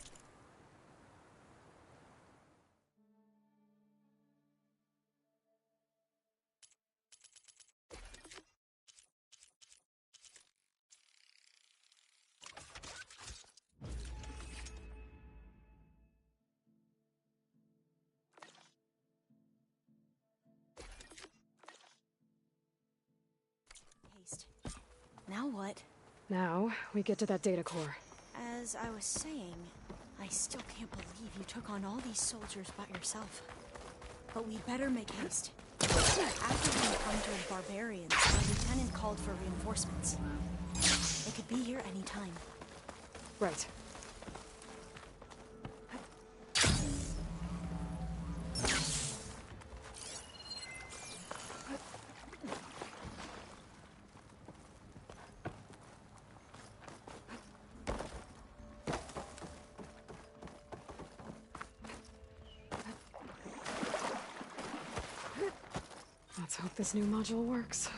haste. Now what? Now, we get to that data core. As I was saying, I still can't believe you took on all these soldiers by yourself. But we'd better make haste. After we encountered barbarians, our lieutenant called for reinforcements. They could be here any time. Right. Let's hope this new module works.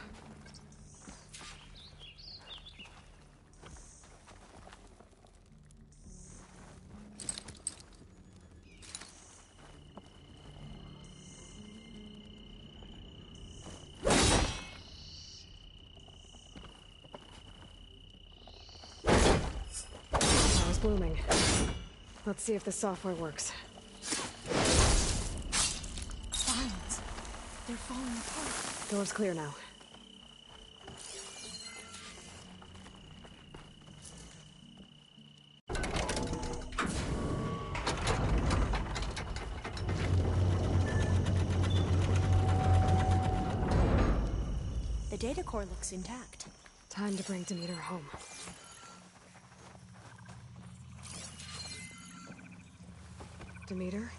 Power's blooming. Let's see if the software works. Vines. They're falling apart. Door's clear now. The data core looks intact. Time to bring Demeter home. Demeter,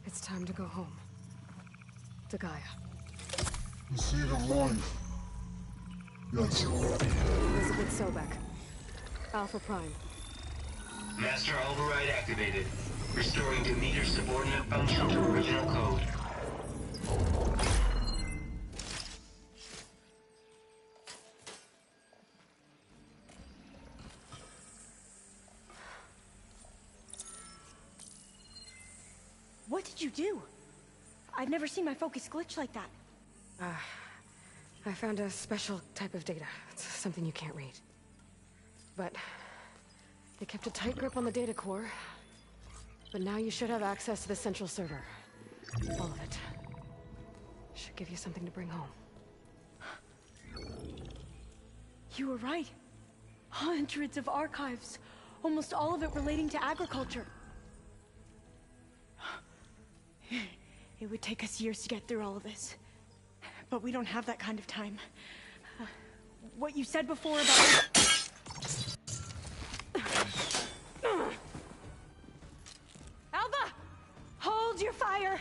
it's time to go home. To Gaia. The seed of life. Yes. Elizabeth Sobek. Alpha Prime. Master override activated. Restoring Demeter's subordinate function to original code. What did you do? I've never seen my focus glitch like that. I found a special type of data. It's something you can't read. But they kept a tight grip on the data core. But now you should have access to the central server. All of it. Should give you something to bring home. You were right. Hundreds of archives. Almost all of it relating to agriculture. It would take us years to get through all of this. But we don't have that kind of time. What you said before about... Alva! Hold your fire!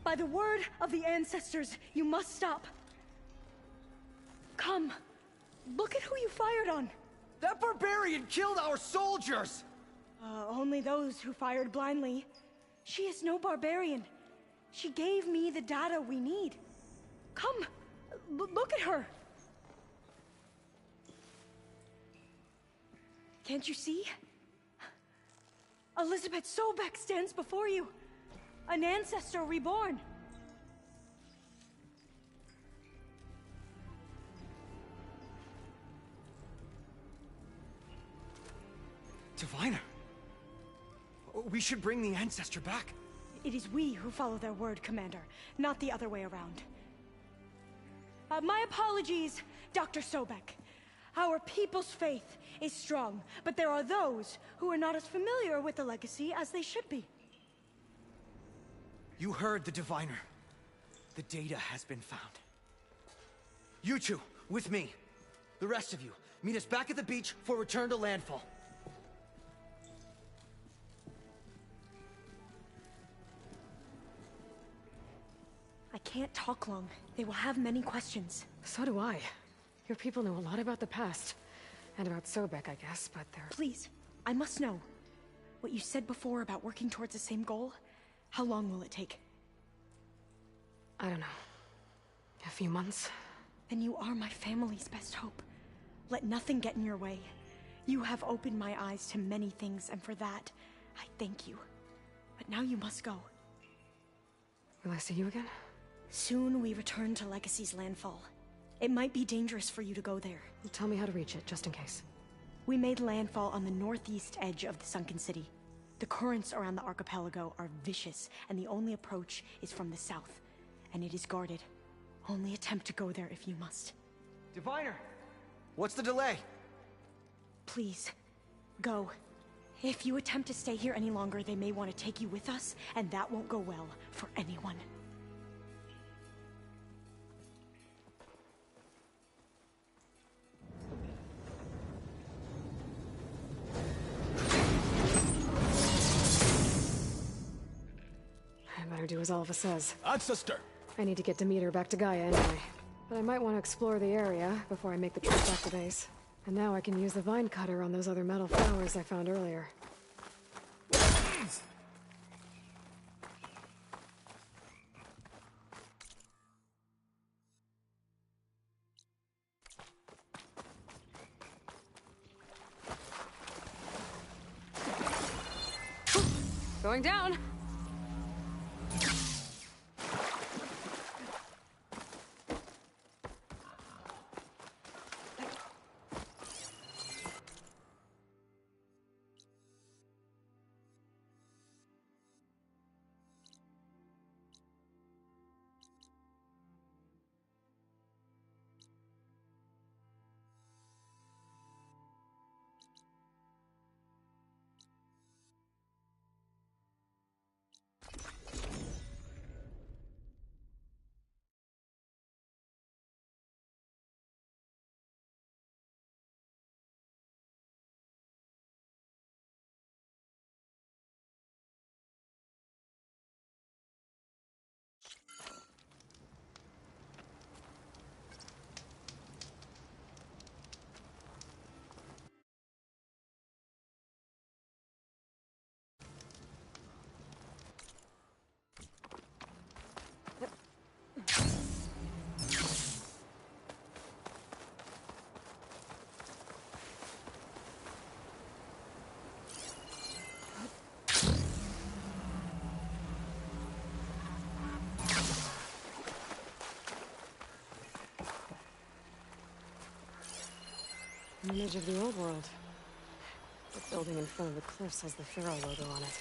By the word of the ancestors, you must stop. Come. Look at who you fired on. That barbarian killed our soldiers! Only those who fired blindly. She is no barbarian. She gave me the data we need. Come, look at her. Can't you see? Elizabeth Sobek stands before you. An ancestor reborn. Diviner. We should bring the ancestor back. It is we who follow their word, Commander, not the other way around. My apologies, Dr. Sobek. Our people's faith is strong, but there are those who are not as familiar with the legacy as they should be. You heard the Diviner. The data has been found. You two, with me. The rest of you, meet us back at the beach for return to landfall. I can't talk long. They will have many questions. So do I. Your people know a lot about the past. And about Sobek, I guess, but they're... Please, I must know. What you said before about working towards the same goal, how long will it take? I don't know. A few months? Then you are my family's best hope. Let nothing get in your way. You have opened my eyes to many things, and for that, I thank you. But now you must go. Will I see you again? Soon we return to Legacy's landfall. It might be dangerous for you to go there. Tell me how to reach it, just in case. We made landfall on the northeast edge of the sunken city. The currents around the archipelago are vicious, and the only approach is from the south. And it is guarded. Only attempt to go there if you must. Diviner! What's the delay? Please, go. If you attempt to stay here any longer, they may want to take you with us, and that won't go well for anyone. I better do as Alva says. Ancestor! I need to get Demeter back to Gaia anyway. But I might want to explore the area before I make the trip back to base. And now I can use the vine cutter on those other metal flowers I found earlier. Going down! An image of the old world. The building in front of the cliffs has the Pharaoh logo on it.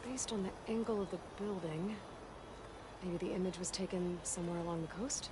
Based on the angle of the building, maybe the image was taken somewhere along the coast?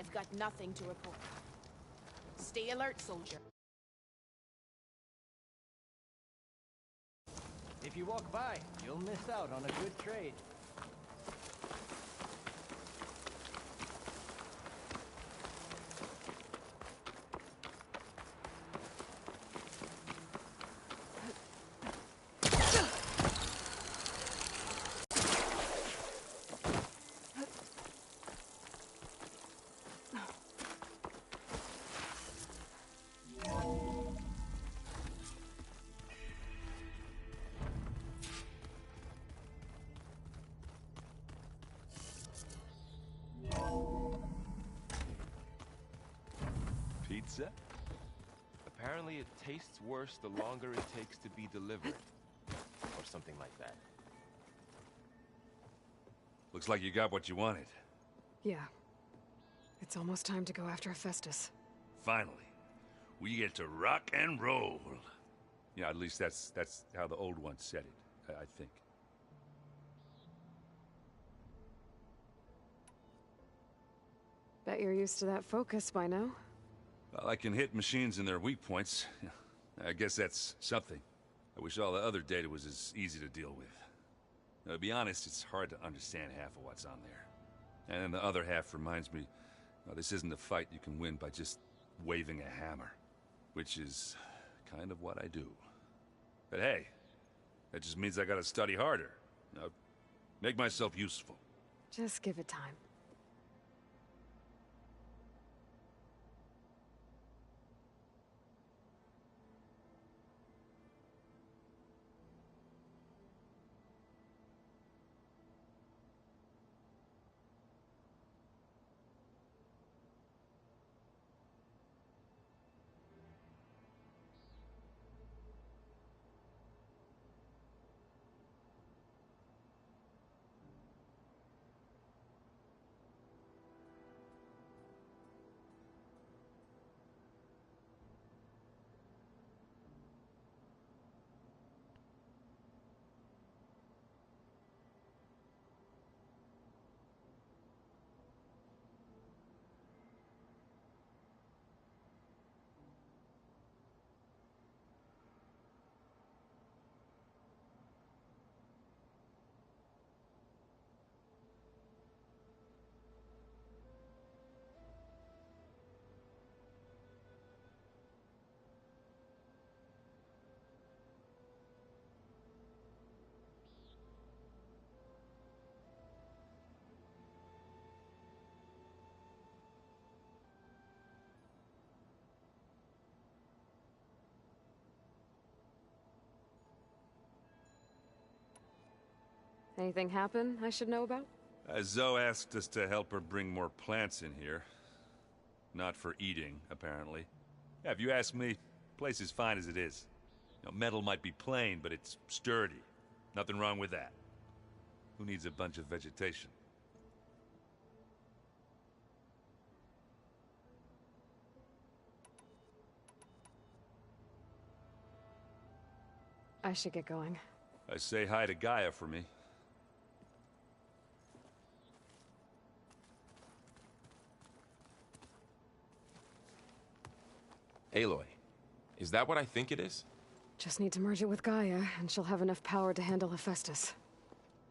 I've got nothing to report. Stay alert, soldier. If you walk by, you'll miss out on a good trade. Pizza? Apparently it tastes worse the longer it takes to be delivered. Or something like that. Looks like you got what you wanted. Yeah. It's almost time to go after Hephaestus. Finally. We get to rock and roll. Yeah, at least that's how the old one said it, I think. Bet you're used to that focus by now. Well, I can hit machines in their weak points. I guess that's something. I wish all the other data was as easy to deal with. Now, to be honest, it's hard to understand half of what's on there. And then the other half reminds me, this isn't a fight you can win by just waving a hammer. Which is kind of what I do. But hey, that just means I gotta study harder. Make myself useful. Just give it time. Anything happen I should know about? Zoe asked us to help her bring more plants in here. Not for eating, apparently. Yeah, if you ask me, the place is fine as it is. Metal might be plain, but it's sturdy. Nothing wrong with that. Who needs a bunch of vegetation? I should get going. Say hi to Gaia for me. Aloy, is that what I think it is? Just need to merge it with Gaia, and she'll have enough power to handle Hephaestus.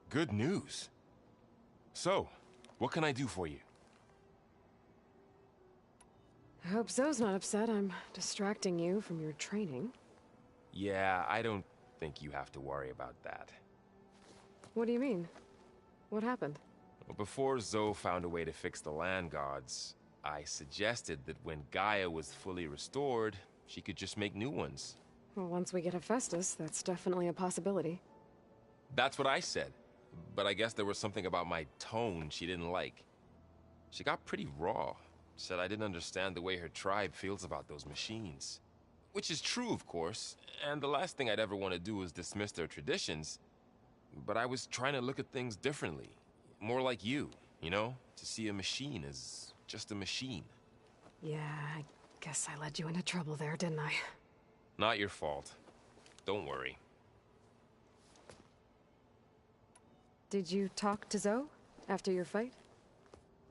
Good news. So, what can I do for you? I hope Zoe's not upset I'm distracting you from your training. Yeah, I don't think you have to worry about that. What do you mean? What happened? Well, before Zoe found a way to fix the land gods, I suggested that when Gaia was fully restored, she could just make new ones. Well, once we get Hephaestus, that's definitely a possibility. That's what I said. But I guess there was something about my tone she didn't like. She got pretty raw. Said I didn't understand the way her tribe feels about those machines. Which is true, of course, and the last thing I'd ever want to do is dismiss their traditions. But I was trying to look at things differently. More like you, to see a machine as just a machine. Yeah, I guess I led you into trouble there, didn't I? Not your fault. Don't worry. Did you talk to Zoe after your fight?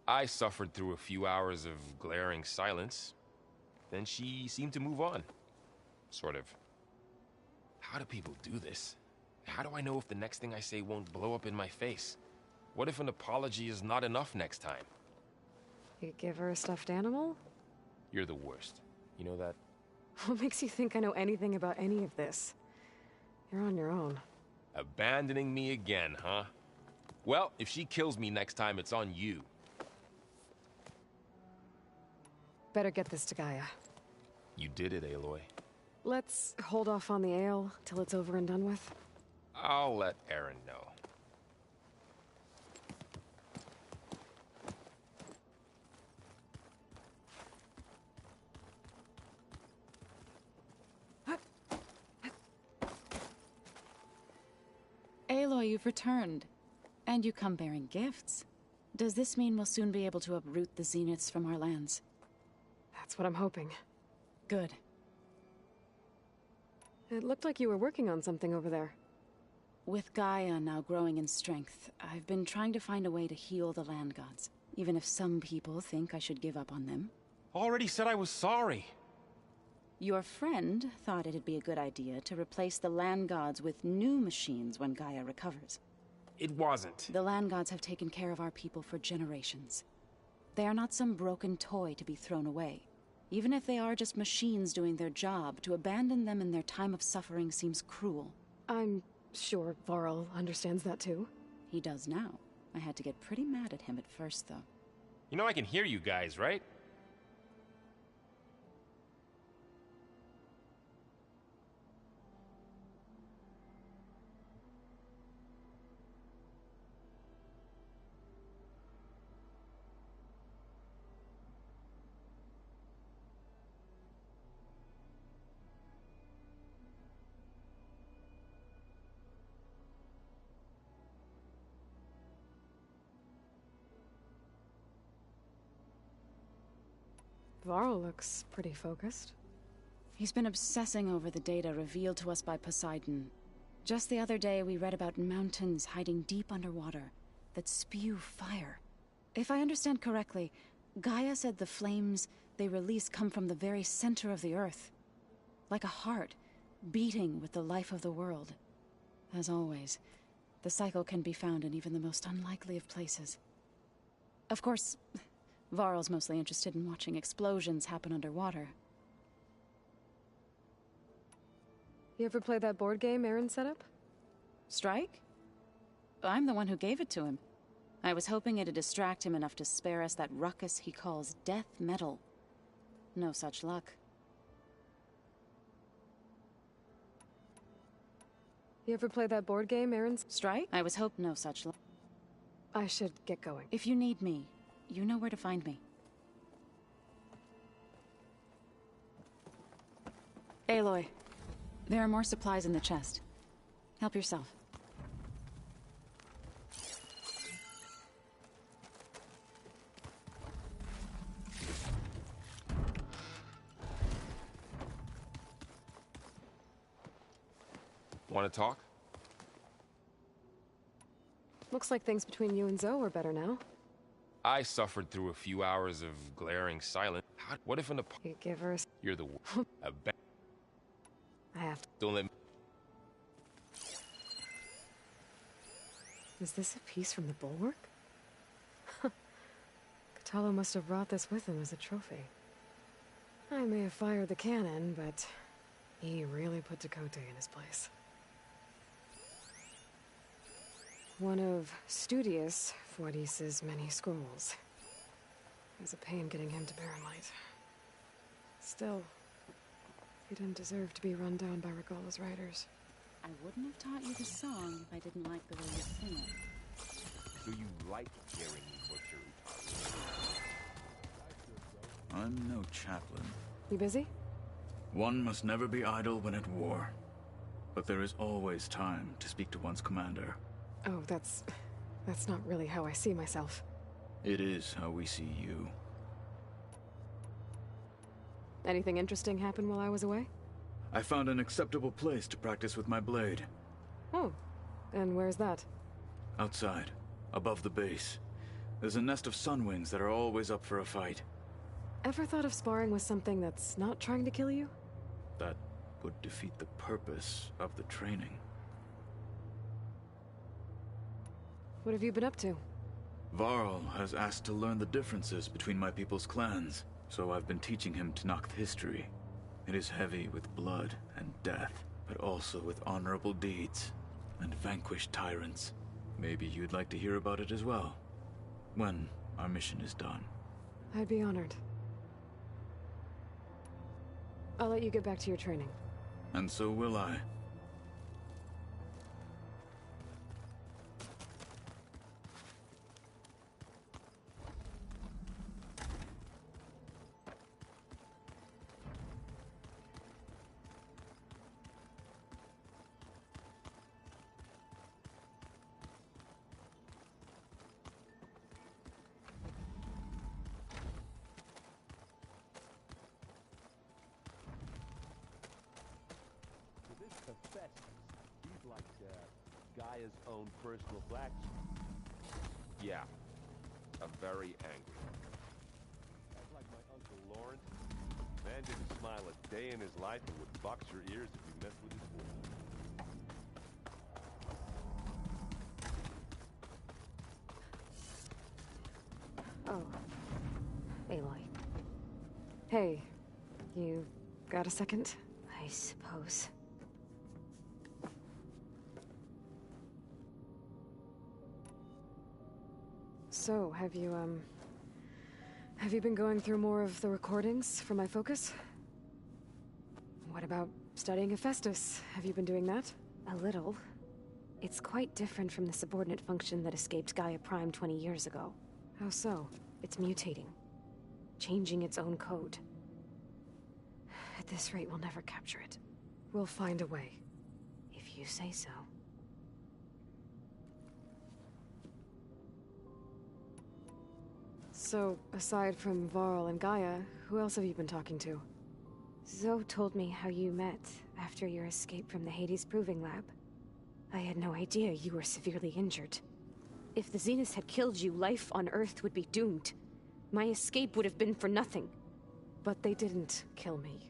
I suffered through a few hours of glaring silence. Then she seemed to move on. Sort of. How do people do this? How do I know if the next thing I say won't blow up in my face? What if an apology is not enough next time? You give her a stuffed animal? You're the worst. You know that? What makes you think I know anything about any of this? You're on your own. Abandoning me again, huh? Well, if she kills me next time, it's on you. Better get this to Gaia. You did it, Aloy. Let's hold off on the ale till it's over and done with. I'll let Aaron know. Aloy, you've returned. And you come bearing gifts. Does this mean we'll soon be able to uproot the Zeniths from our lands? That's what I'm hoping. Good. It looked like you were working on something over there. With Gaia now growing in strength, I've been trying to find a way to heal the land gods, even if some people think I should give up on them. Already said I was sorry. Your friend thought it'd be a good idea to replace the land gods with new machines when Gaia recovers. It wasn't. The land gods have taken care of our people for generations. They are not some broken toy to be thrown away. Even if they are just machines doing their job, to abandon them in their time of suffering seems cruel. I'm sure Varl understands that too. He does now. I had to get pretty mad at him at first, though. You know I can hear you guys, right? Varl looks pretty focused. He's been obsessing over the data revealed to us by Poseidon. Just the other day, we read about mountains hiding deep underwater that spew fire. If I understand correctly, Gaia said the flames they release come from the very center of the Earth. Like a heart, beating with the life of the world. As always, the cycle can be found in even the most unlikely of places. Of course, Varl's mostly interested in watching explosions happen underwater. You ever play that board game Aaron set up? Strike? I'm the one who gave it to him. I was hoping it'd distract him enough to spare us that ruckus he calls death metal. No such luck. You ever play that board game Aaron's Strike? I was hoping no such luck. I should get going. If you need me, you know where to find me. Aloy, there are more supplies in the chest. Help yourself. Want to talk? Looks like things between you and Zoe are better now. I suffered through a few hours of glaring silence. What if an You give her You're the I have to. Don't let me... Is this a piece from the bulwark? Kotallo must have brought this with him as a trophy. I may have fired the cannon, but he really put Tekotteh in his place. One of Studius Fuadis's many scrolls. It was a pain getting him to Barren Light. Still, he didn't deserve to be run down by Regalla's riders. I wouldn't have taught you the song if I didn't like the way you sing it. Do you like hearing me butcher? I'm no chaplain. You busy? One must never be idle when at war. But there is always time to speak to one's commander. Oh, that's not really how I see myself. It is how we see you. Anything interesting happen while I was away? I found an acceptable place to practice with my blade. Oh, and where's that? Outside, above the base. There's a nest of Sunwings that are always up for a fight. Ever thought of sparring with something that's not trying to kill you? That would defeat the purpose of the training. What have you been up to? Varl has asked to learn the differences between my people's clans, so I've been teaching him Tenakth history. It is heavy with blood and death, but also with honorable deeds and vanquished tyrants. Maybe you'd like to hear about it as well, when our mission is done. I'd be honored. I'll let you get back to your training. And so will I. He's like Gaia's own personal blacksmith. Yeah. A very angry. That's like my Uncle Lawrence. Man didn't smile a day in his life and would box your ears if you messed with his wood. Oh. Aloy. Hey. You got a second? I suppose. So, have you been going through more of the recordings for my focus? What about studying Hephaestus? Have you been doing that? A little. It's quite different from the subordinate function that escaped Gaia Prime 20 years ago. How so? It's mutating. Changing its own code. At this rate, we'll never capture it. We'll find a way. If you say so. So, aside from Varl and Gaia, who else have you been talking to? Zoe told me how you met after your escape from the Hades Proving Lab. I had no idea you were severely injured. If the Zeniths had killed you, life on Earth would be doomed. My escape would have been for nothing. But they didn't kill me.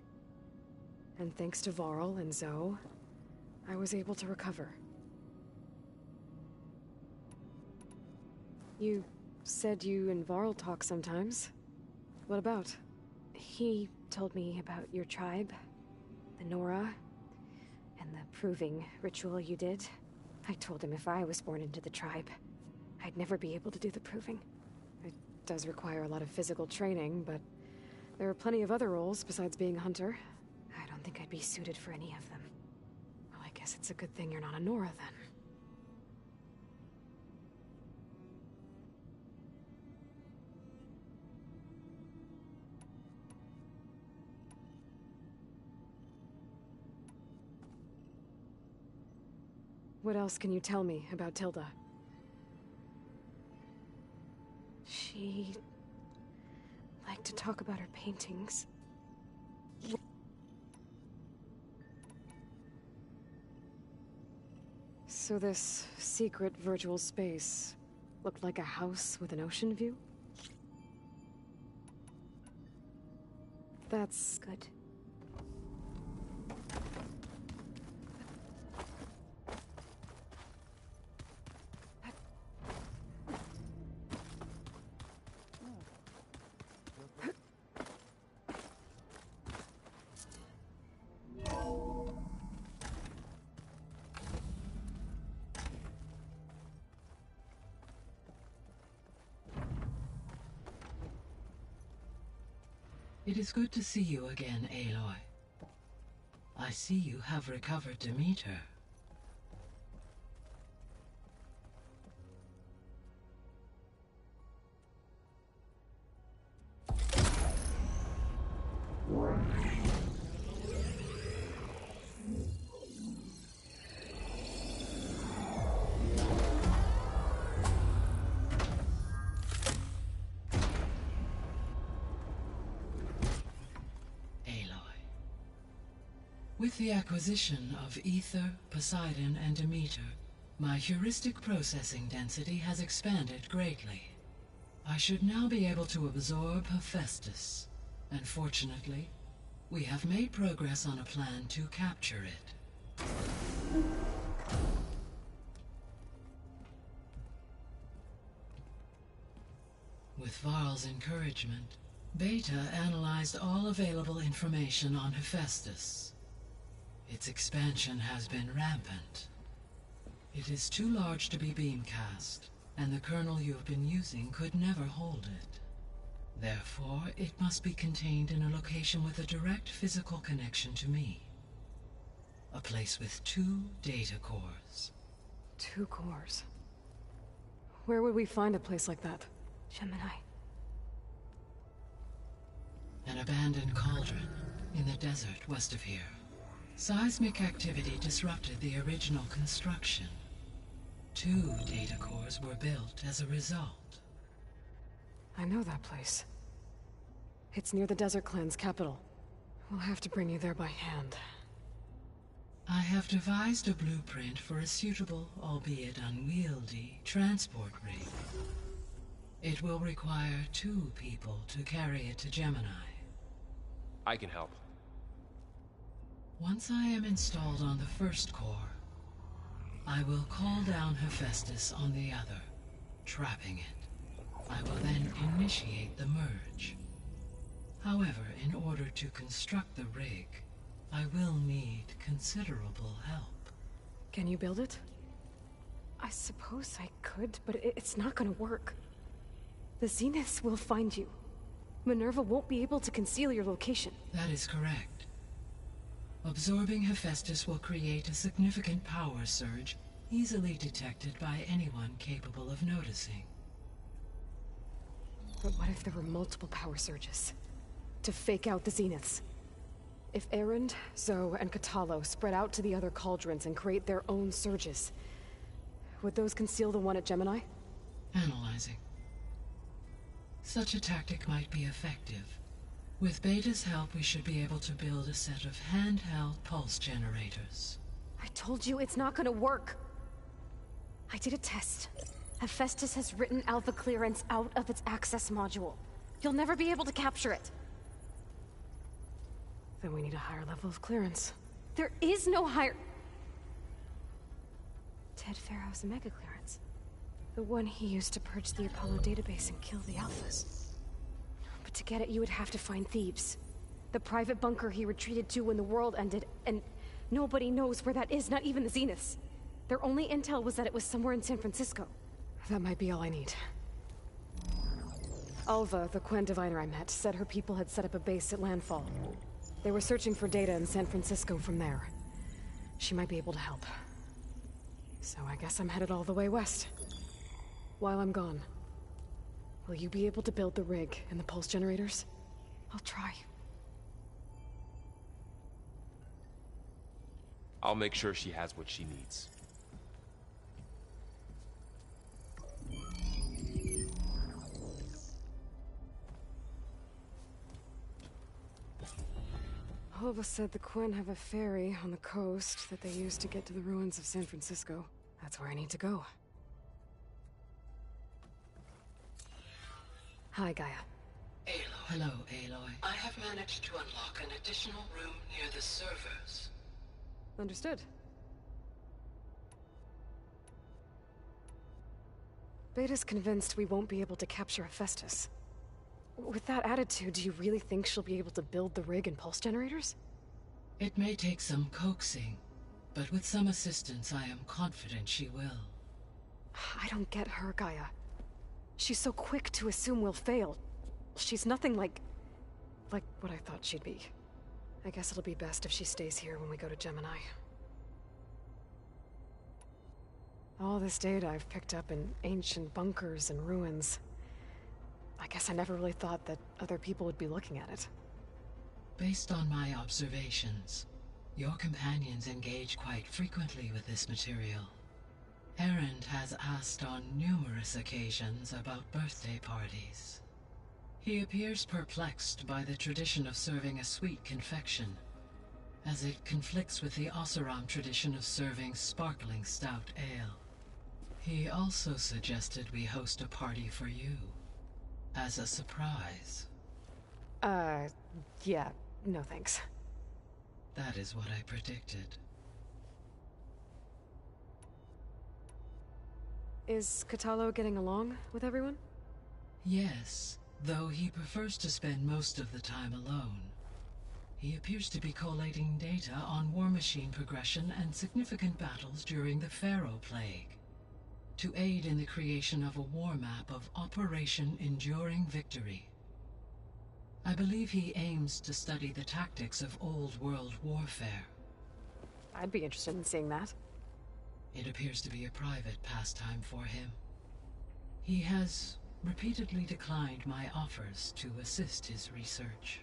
And thanks to Varl and Zoe, I was able to recover. You said you and Varl talk sometimes. What about? He told me about your tribe, the Nora, and the proving ritual you did. I told him if I was born into the tribe, I'd never be able to do the proving. It does require a lot of physical training, but there are plenty of other roles besides being a hunter. I don't think I'd be suited for any of them. Well, I guess it's a good thing you're not a Nora, then. What else can you tell me about Tilda? She liked to talk about her paintings. So this secret virtual space looked like a house with an ocean view? That's good. It is good to see you again, Aloy. I see you have recovered Demeter. With the acquisition of Ether, Poseidon, and Demeter, my heuristic processing density has expanded greatly. I should now be able to absorb Hephaestus, and fortunately, we have made progress on a plan to capture it. With Varl's encouragement, Beta analyzed all available information on Hephaestus. Its expansion has been rampant. It is too large to be beamcast, and the kernel you have been using could never hold it. Therefore, it must be contained in a location with a direct physical connection to me. A place with 2 data cores. 2 cores? Where would we find a place like that? Gemini. An abandoned cauldron in the desert west of here. Seismic activity disrupted the original construction. 2 data cores were built as a result. I know that place. It's near the Desert Clan's capital. We'll have to bring you there by hand. I have devised a blueprint for a suitable, albeit unwieldy, transport rig. It will require 2 people to carry it to Gemini. I can help. Once I am installed on the first core, I will call down Hephaestus on the other, trapping it. I will then initiate the merge. However, in order to construct the rig, I will need considerable help. Can you build it? I suppose I could, but it's not gonna work. The Zeniths will find you. Minerva won't be able to conceal your location. That is correct. Absorbing Hephaestus will create a significant power surge, easily detected by anyone capable of noticing. But what if there were multiple power surges? To fake out the Zeniths? If Erend, Zoe, and Katalo spread out to the other cauldrons and create their own surges, would those conceal the one at Gemini? Analyzing. Such a tactic might be effective. With Beta's help, we should be able to build a set of handheld pulse generators. I told you it's not gonna work. I did a test. Hephaestus has written Alpha clearance out of its access module. You'll never be able to capture it. Then we need a higher level of clearance. There is no higher... Ted Pharaoh's Omega clearance. The one he used to purge the Apollo database and kill the Alphas. But to get it, you would have to find Thebes. The private bunker he retreated to when the world ended, and nobody knows where that is, not even the Zeniths. Their only intel was that it was somewhere in San Francisco. That might be all I need. Alva, the Quen diviner I met, said her people had set up a base at Landfall. They were searching for data in San Francisco from there. She might be able to help. So I guess I'm headed all the way west. While I'm gone, will you be able to build the rig and the pulse generators? I'll try. I'll make sure she has what she needs. Alva said the Quen have a ferry on the coast that they use to get to the ruins of San Francisco. That's where I need to go. Hi, Gaia. Aloy. Hello, Aloy. I have managed to unlock an additional room near the servers. Understood. Beta's convinced we won't be able to capture Hephaestus. With that attitude, do you really think she'll be able to build the rig and pulse generators? It may take some coaxing, but with some assistance, I am confident she will. I don't get her, Gaia. She's so quick to assume we'll fail. She's nothing like what I thought she'd be. I guess it'll be best if she stays here when we go to Gemini. All this data I've picked up in ancient bunkers and ruins. I guess I never really thought that other people would be looking at it. Based on my observations, your companions engage quite frequently with this material. Erend has asked on numerous occasions about birthday parties. He appears perplexed by the tradition of serving a sweet confection, as it conflicts with the Oseram tradition of serving sparkling stout ale. He also suggested we host a party for you. as a surprise. Yeah, no thanks. That is what I predicted. Is Kotallo getting along with everyone? Yes, though he prefers to spend most of the time alone. He appears to be collating data on war machine progression and significant battles during the Pharaoh Plague, to aid in the creation of a war map of Operation Enduring Victory. I believe he aims to study the tactics of old world warfare. I'd be interested in seeing that. It appears to be a private pastime for him. He has repeatedly declined my offers to assist his research.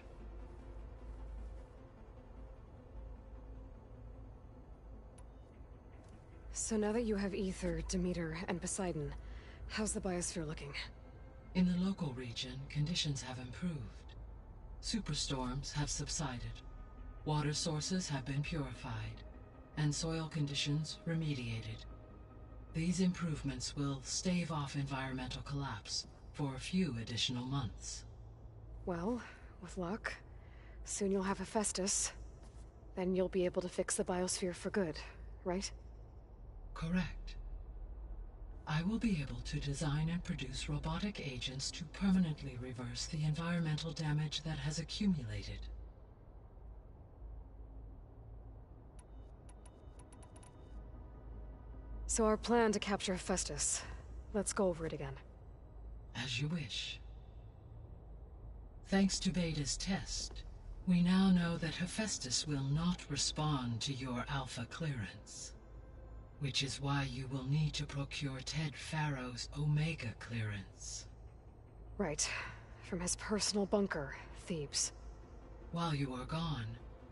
So now that you have Ether, Demeter, and Poseidon, how's the biosphere looking? In the local region, conditions have improved. Superstorms have subsided. Water sources have been purified, and soil conditions remediated. These improvements will stave off environmental collapse for a few additional months. Well, with luck, soon you'll have Hephaestus. Then you'll be able to fix the biosphere for good, right? Correct. I will be able to design and produce robotic agents to permanently reverse the environmental damage that has accumulated. So our plan to capture Hephaestus. Let's go over it again. As you wish. Thanks to Beta's test, we now know that Hephaestus will not respond to your Alpha clearance. Which is why you will need to procure Ted Pharaoh's Omega clearance. Right. From his personal bunker, Thebes. While you are gone,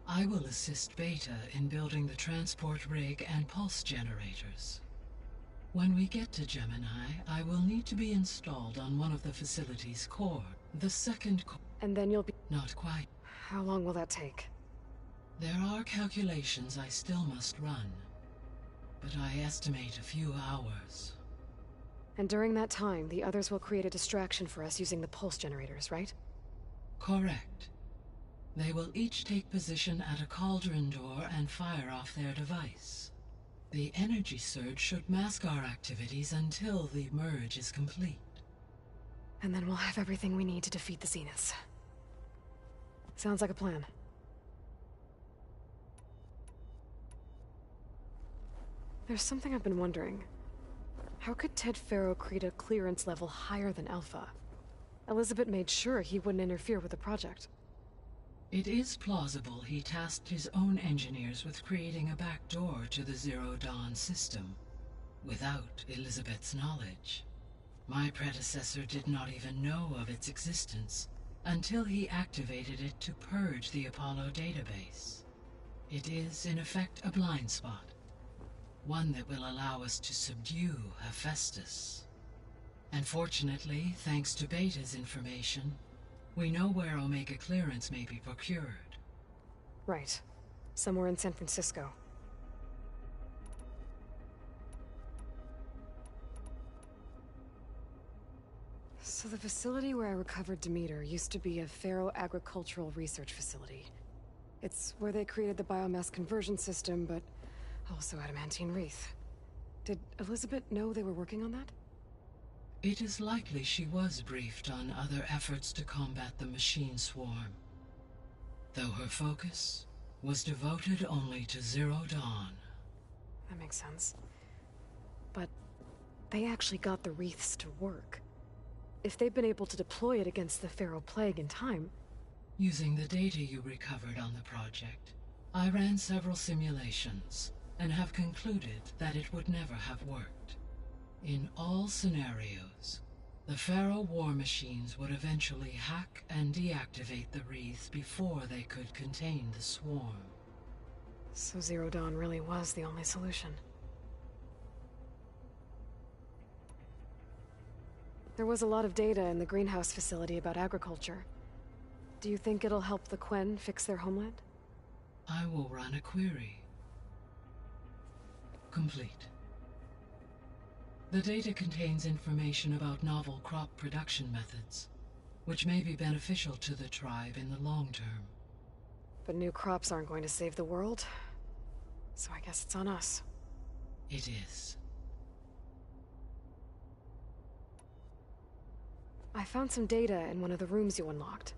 I will assist Beta in building the transport rig and pulse generators. When we get to Gemini, I will need to be installed on one of the facility's core. The second core. And then you'll be... Not quite. How long will that take? There are calculations I still must run, but I estimate a few hours. And during that time, the others will create a distraction for us using the pulse generators, right? Correct. They will each take position at a cauldron door and fire off their device. The energy surge should mask our activities until the merge is complete. And then we'll have everything we need to defeat the Zeniths. Sounds like a plan. There's something I've been wondering. How could Ted Pharaoh create a clearance level higher than Alpha? Elizabeth made sure he wouldn't interfere with the project. It is plausible he tasked his own engineers with creating a back door to the Zero Dawn system, without Elizabeth's knowledge. My predecessor did not even know of its existence, until he activated it to purge the Apollo database. It is, in effect, a blind spot. One that will allow us to subdue Hephaestus. And fortunately, thanks to Beta's information, we know where Omega clearance may be procured. Right. Somewhere in San Francisco. So the facility where I recovered Demeter used to be a Pharaoh agricultural research facility. It's where they created the biomass conversion system, but also adamantine wreath. Did Elizabeth know they were working on that? It is likely she was briefed on other efforts to combat the machine swarm, though her focus was devoted only to Zero Dawn. That makes sense. But they actually got the wreaths to work. If they've been able to deploy it against the Pharaoh Plague in time... Using the data you recovered on the project, I ran several simulations, and have concluded that it would never have worked. In all scenarios, the Pharaoh war machines would eventually hack and deactivate the wreaths before they could contain the swarm. So Zero Dawn really was the only solution. There was a lot of data in the greenhouse facility about agriculture. Do you think it'll help the Quen fix their homeland? I will run a query. Complete. The data contains information about novel crop production methods, which may be beneficial to the tribe in the long term. But new crops aren't going to save the world, so I guess it's on us. It is. I found some data in one of the rooms you unlocked.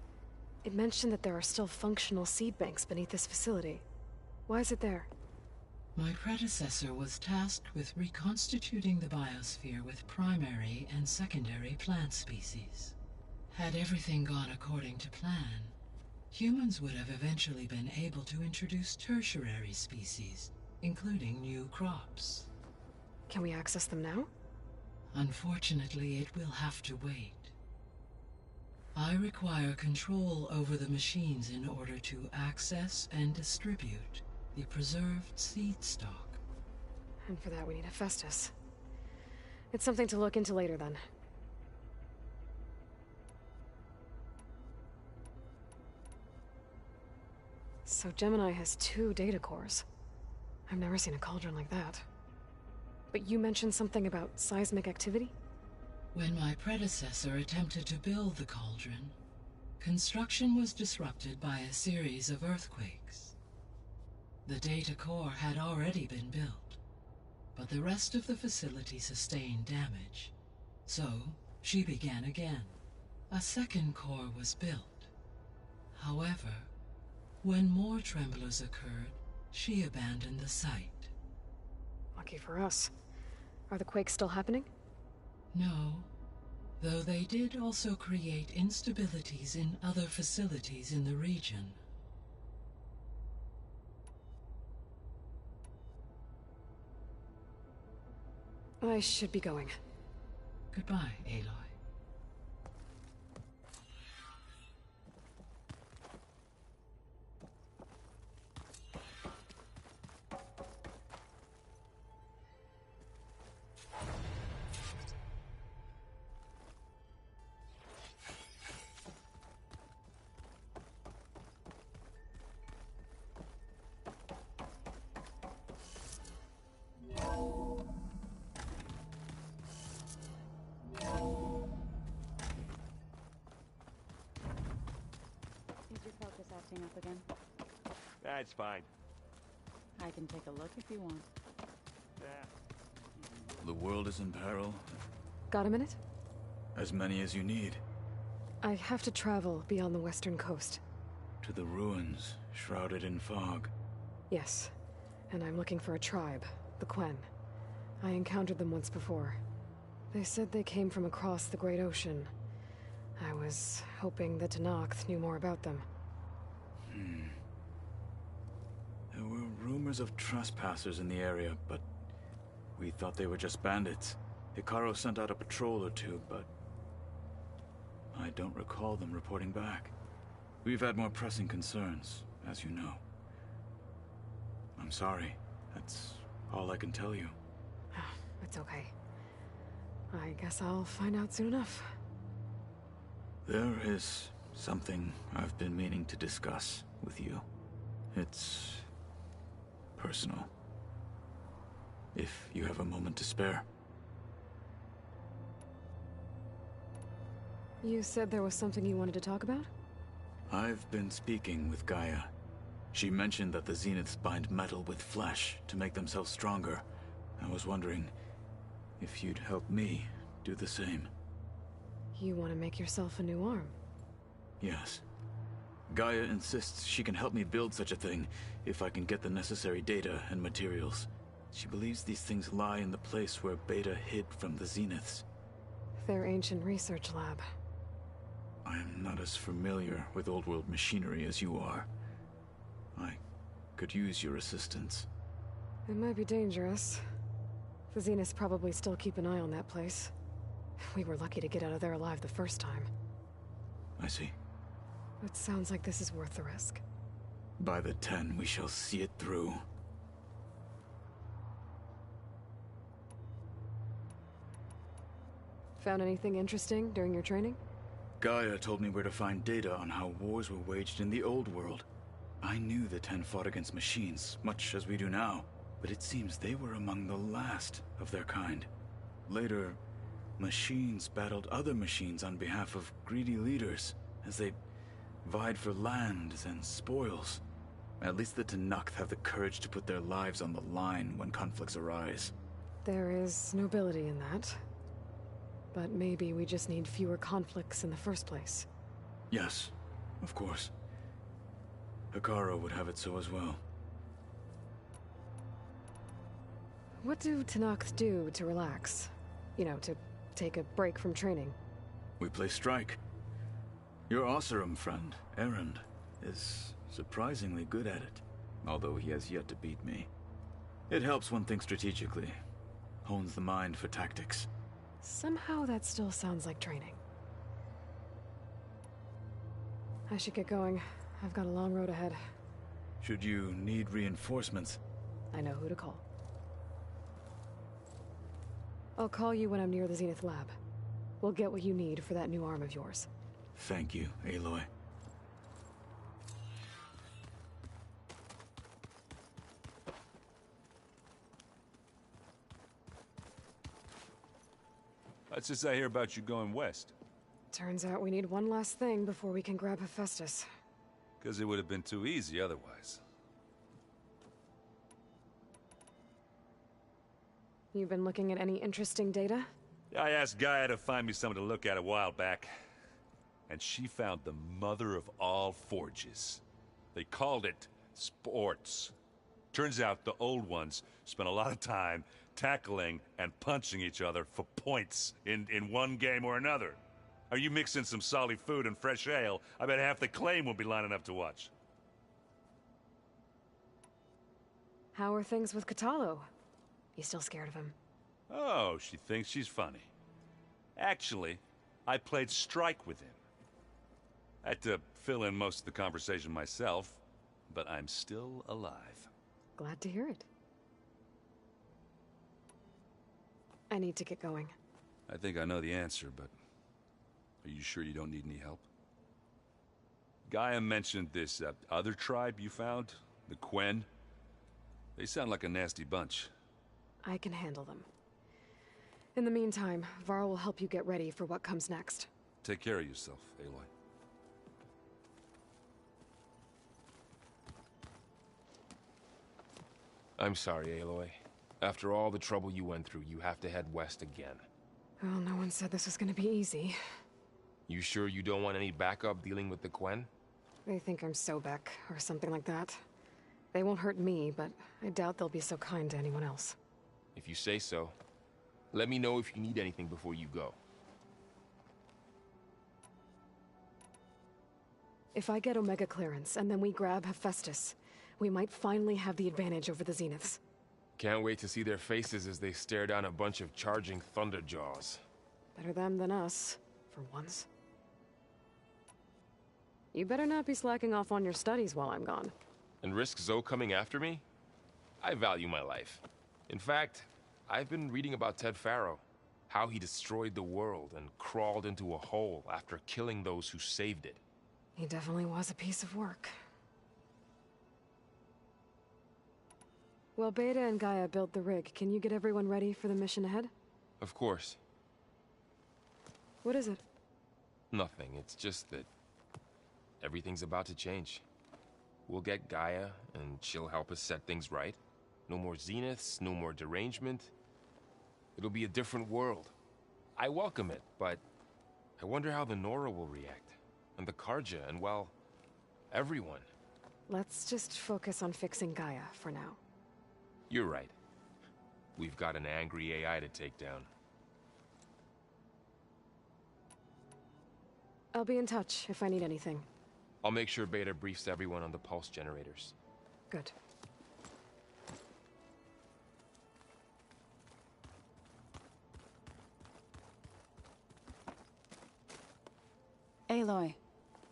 It mentioned that there are still functional seed banks beneath this facility. Why is it there? My predecessor was tasked with reconstituting the biosphere with primary and secondary plant species. Had everything gone according to plan, humans would have eventually been able to introduce tertiary species, including new crops. Can we access them now? Unfortunately, it will have to wait. I require control over the machines in order to access and distribute the preserved seed stock. And for that we need Hephaestus. It's something to look into later then. So Gemini has 2 data cores. I've never seen a cauldron like that. But you mentioned something about seismic activity? When my predecessor attempted to build the cauldron, construction was disrupted by a series of earthquakes. The data core had already been built, but the rest of the facility sustained damage. So, she began again. A second core was built. However, when more tremblers occurred, she abandoned the site. Lucky for us. Are the quakes still happening? No, though they did also create instabilities in other facilities in the region. I should be going. Goodbye, Aloy. Acting up again. That's fine. I can take a look if you want. The world is in peril. Got a minute? As many as you need. I have to travel beyond the western coast. To the ruins, shrouded in fog. Yes, and I'm looking for a tribe, the Quen. I encountered them once before. They said they came from across the Great Ocean. I was hoping that Tenakth knew more about them. There were rumors of trespassers in the area, but we thought they were just bandits. Hekarro sent out a patrol or two, but I don't recall them reporting back. We've had more pressing concerns, as you know. I'm sorry. That's all I can tell you. It's okay. I guess I'll find out soon enough. There is something I've been meaning to discuss with you. It's personal. If you have a moment to spare. You said there was something you wanted to talk about? I've been speaking with Gaia. She mentioned that the Zeniths bind metal with flesh to make themselves stronger. I was wondering if you'd help me do the same. You want to make yourself a new arm? Yes. Gaia insists she can help me build such a thing if I can get the necessary data and materials. She believes these things lie in the place where Beta hid from the Zeniths. Their ancient research lab. I am not as familiar with old world machinery as you are. I could use your assistance. It might be dangerous. The Zeniths probably still keep an eye on that place. We were lucky to get out of there alive the first time. I see. It sounds like this is worth the risk. By the 10, we shall see it through. Found anything interesting during your training? Gaia told me where to find data on how wars were waged in the old world. I knew the 10 fought against machines, much as we do now, but it seems they were among the last of their kind. Later, Machines battled other machines on behalf of greedy leaders as they vied for lands and spoils. At least the Tenakth have the courage to put their lives on the line when conflicts arise. There is nobility in that. But maybe we just need fewer conflicts in the first place. Yes, of course. Hekarro would have it so as well. What do Tenakth do to relax? You know, to take a break from training? We play strike. Your Oseram friend, Erend, is surprisingly good at it, although he has yet to beat me. It helps one think strategically, hones the mind for tactics. Somehow that still sounds like training. I should get going. I've got a long road ahead. Should you need reinforcements? I know who to call. I'll call you when I'm near the Zenith lab. We'll get what you need for that new arm of yours. Thank you, Aloy. What's this I hear about you going west? Turns out we need one last thing before we can grab Hephaestus. Because it would have been too easy otherwise. You've been looking at any interesting data? I asked Gaia to find me something to look at a while back. And she found the mother of all forges. They called it sports. Turns out the old ones spent a lot of time tackling and punching each other for points in one game or another. Are you mixing some solid food and fresh ale? I bet half the claim will be lining up to watch. How are things with Kotallo? You still scared of him? Oh, she thinks she's funny. Actually, I played strike with him. I had to fill in most of the conversation myself, but I'm still alive. Glad to hear it. I need to get going. I think I know the answer, but are you sure you don't need any help? Gaia mentioned this other tribe you found, the Quen. They sound like a nasty bunch. I can handle them. In the meantime, Varl will help you get ready for what comes next. Take care of yourself, Aloy. I'm sorry, Aloy. After all the trouble you went through, you have to head west again. Well, no one said this was gonna be easy. You sure you don't want any backup dealing with the Quen? They think I'm Sobek, or something like that. They won't hurt me, but I doubt they'll be so kind to anyone else. If you say so. Let me know if you need anything before you go. If I get Omega clearance, and then we grab Hephaestus, we might finally have the advantage over the Zeniths. Can't wait to see their faces as they stare down a bunch of charging Thunderjaws. Better them than us, for once. You better not be slacking off on your studies while I'm gone. And risk Zoe coming after me? I value my life. In fact, I've been reading about Ted Faro. How he destroyed the world and crawled into a hole after killing those who saved it. He definitely was a piece of work. While Beta and Gaia build the rig, can you get everyone ready for the mission ahead? Of course. What is it? Nothing. It's just that everything's about to change. We'll get Gaia, and she'll help us set things right. No more Zeniths, no more derangement. It'll be a different world. I welcome it, but I wonder how the Nora will react. And the Carja, and well, everyone. Let's just focus on fixing Gaia for now. You're right. We've got an angry AI to take down. I'll be in touch if I need anything. I'll make sure Beta briefs everyone on the pulse generators. Good. Aloy,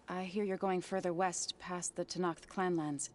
I hear you're going further west past the Tenakth clanlands.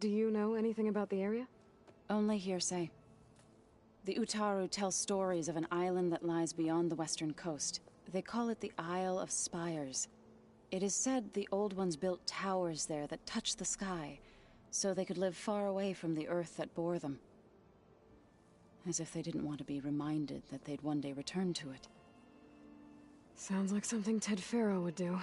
Do you know anything about the area? Only hearsay. The Utaru tell stories of an island that lies beyond the western coast. They call it the Isle of Spires. It is said the Old Ones built towers there that touch the sky, so they could live far away from the earth that bore them. As if they didn't want to be reminded that they'd one day return to it. Sounds like something Ted Faro would do.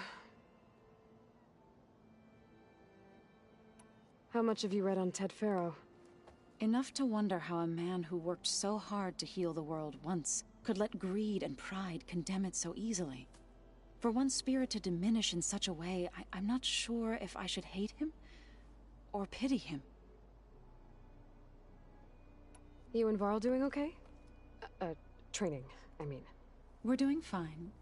How much have you read on Ted Faro? Enough to wonder how a man who worked so hard to heal the world once could let greed and pride condemn it so easily. For one's spirit to diminish in such a way, I'm not sure if I should hate him or pity him. You and Varl doing okay? Training, I mean. We're doing fine.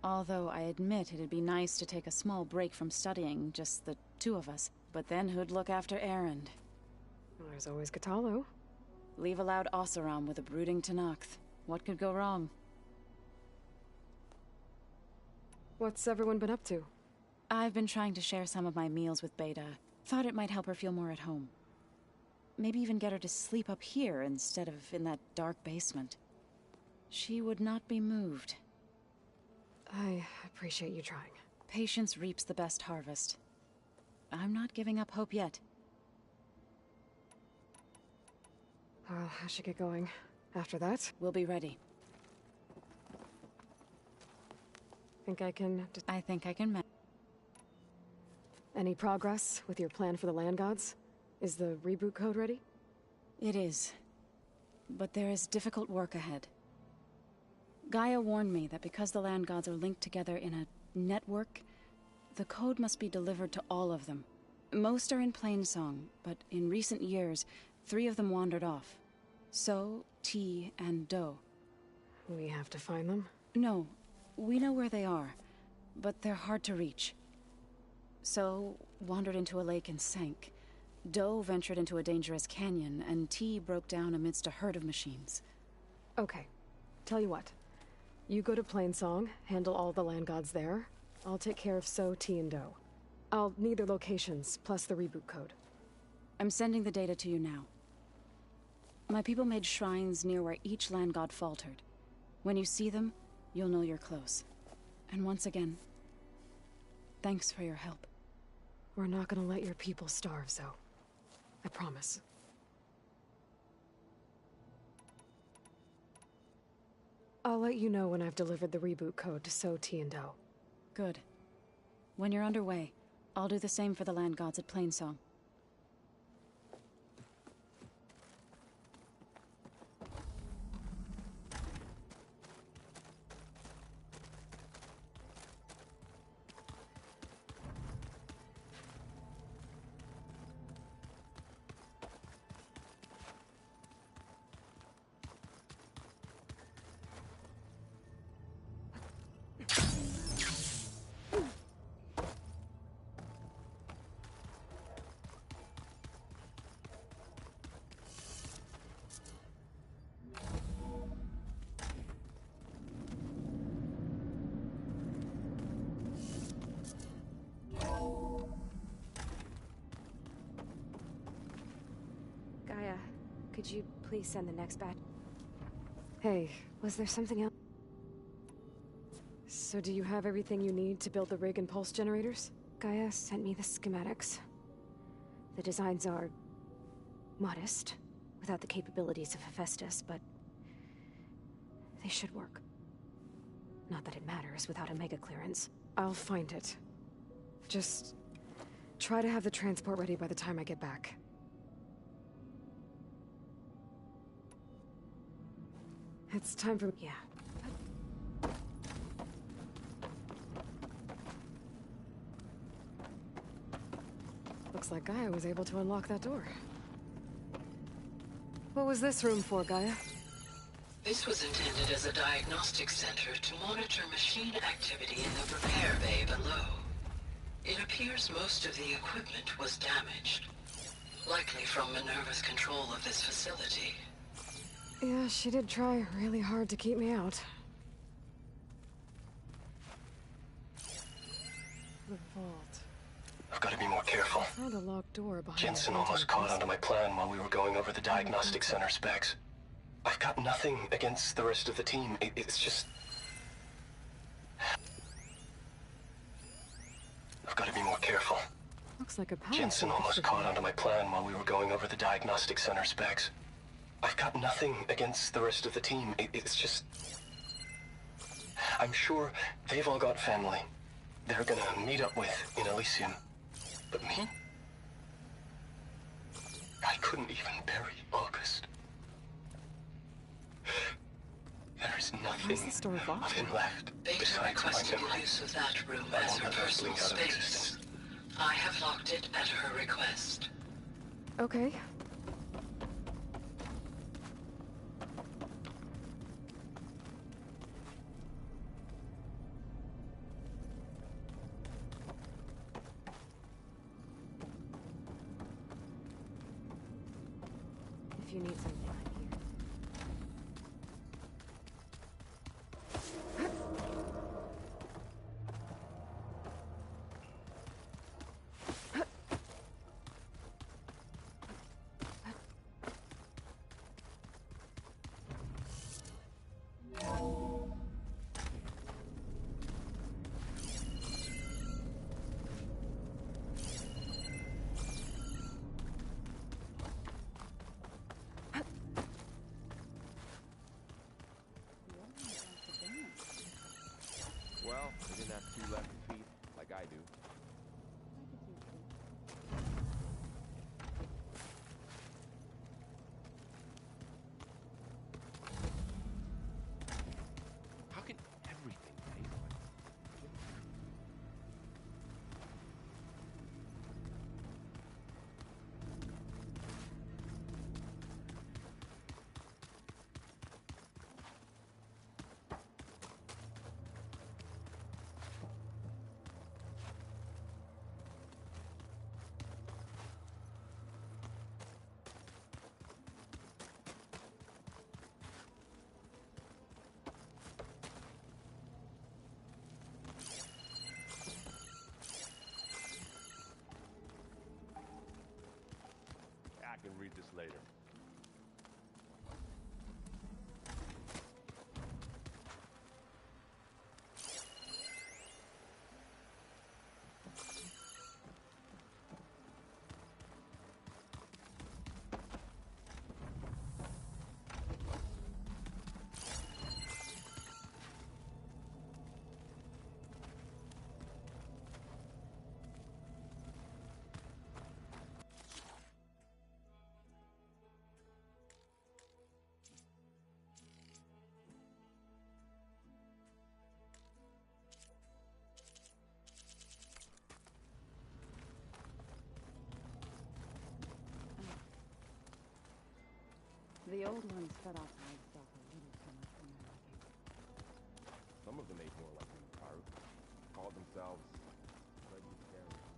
Although I admit it'd be nice to take a small break from studying, just the two of us. But then who'd look after Erend? Well, there's always Kotallo. Leave a loud Oseram with a brooding Tenakth. What could go wrong? What's everyone been up to? I've been trying to share some of my meals with Beta. Thought it might help her feel more at home. Maybe even get her to sleep up here instead of in that dark basement. She would not be moved. I appreciate you trying. Patience reaps the best harvest. I'm not giving up hope yet. Well, I should get going. After that, we'll be ready. Think I can... I think I can Any progress with your plan for the Land Gods? Is the reboot code ready? It is. But there is difficult work ahead. Gaia warned me that because the Land Gods are linked together in a network, the code must be delivered to all of them. Most are in Plainsong, but in recent years, 3 of them wandered off. So, T, and Do. We have to find them? No, we know where they are, but they're hard to reach. So, wandered into a lake and sank. Do ventured into a dangerous canyon, and T broke down amidst a herd of machines. Okay. Tell you what. You go to Plainsong, handle all the Land Gods there. I'll take care of So, T, and Do. I'll need their locations, plus the reboot code. I'm sending the data to you now. My people made shrines near where each Land God faltered. When you see them, you'll know you're close. And once again, thanks for your help. We're not gonna let your people starve, Zo. I promise. I'll let you know when I've delivered the reboot code to So, T, and Do. Good. When you're underway, I'll do the same for the Land Gods at Plainsong. Gaia, could you please send the next batch? Hey, Was there something else? so do you have everything you need to build the rig and pulse generators? Gaia sent me the schematics. The designs are modest, without the capabilities of Hephaestus, but they should work. Not that it matters without a mega clearance. I'll find it. Just try to have the transport ready by the time I get back. It's time for... Yeah. Looks like Gaia was able to unlock that door. What was this room for, Gaia? This was intended as a diagnostic center to monitor machine activity in the repair bay below. It appears most of the equipment was damaged, likely from Minerva's control of this facility. Yeah, she did try really hard to keep me out. The vault. I've got to be more careful. I found a locked door behind Jensen the almost caught onto my plan while we were going over the diagnostic center specs. I've got nothing against the rest of the team. It's just... I've got to be more careful. Looks like a power Jensen source almost should caught be- onto my plan while we were going over the diagnostic center specs. I've got nothing against the rest of the team. It's just... I'm sure they've all got family they're gonna meet up with in Elysium. But me? I couldn't even bury August. There is nothing Where's the store locked? of him left Beta besides my requested memory. use of that room I as won't her let her personal blink out of space. existence. I have locked it at her request. Okay. If you need something, I'm here. Well, they didn't have two left feet like I do. How can everything taste like I can read this later. The old ones fed off my stuff a little too much for my liking. Some of them ate more like Lucaru. Called themselves vegetarians.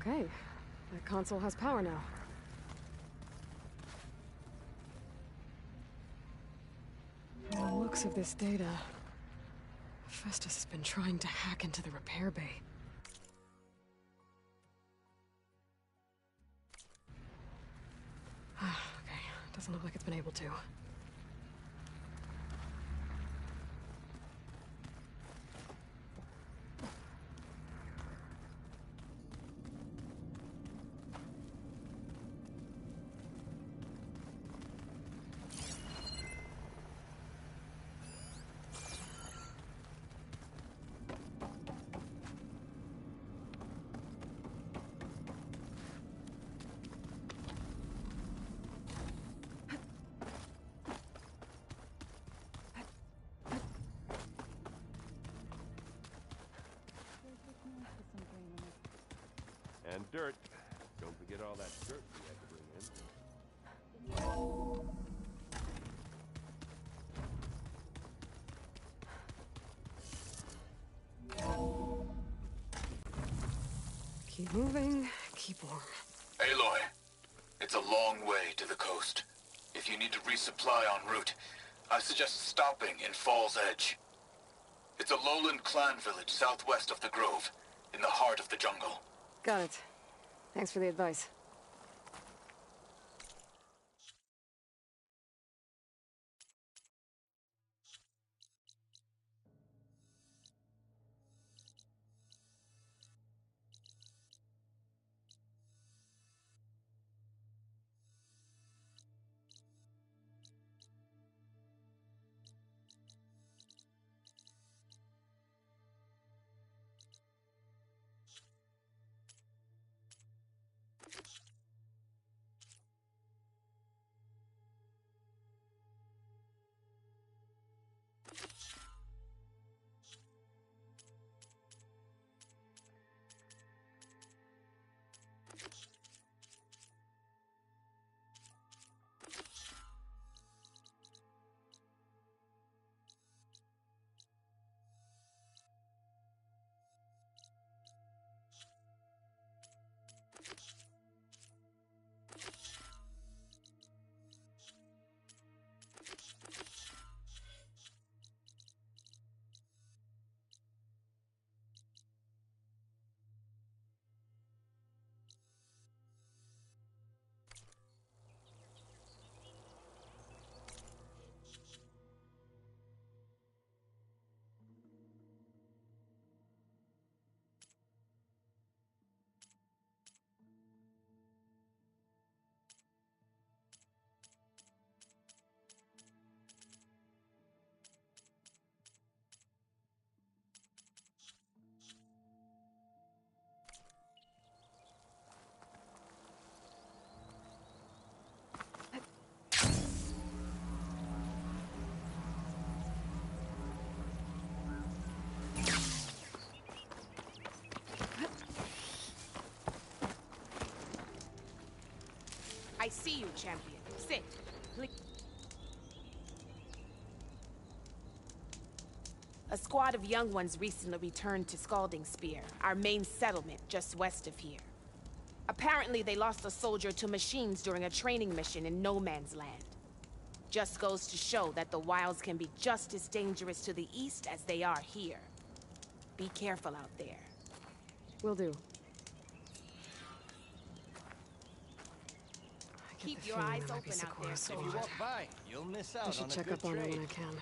Okay. That console has power now. looks of this data, Festus has been trying to hack into the repair bay. Okay, doesn't look like it's been able to. And dirt. Don't forget all that dirt we had to bring in. Keep moving, keep warm. Aloy, it's a long way to the coast. If you need to resupply en route, I suggest stopping in Falls Edge. It's a lowland clan village southwest of the Grove, in the heart of the jungle. Got it. Thanks for the advice. I see you, champion. Sit. A squad of young ones recently returned to Scalding Spear, our main settlement just west of here. Apparently, they lost a soldier to machines during a training mission in No Man's Land. Just goes to show that the wilds can be just as dangerous to the east as they are here. Be careful out there. Will do. Keep your eyes open out there, If you walk by, you'll miss out I should on a check good up on her trade. when I can.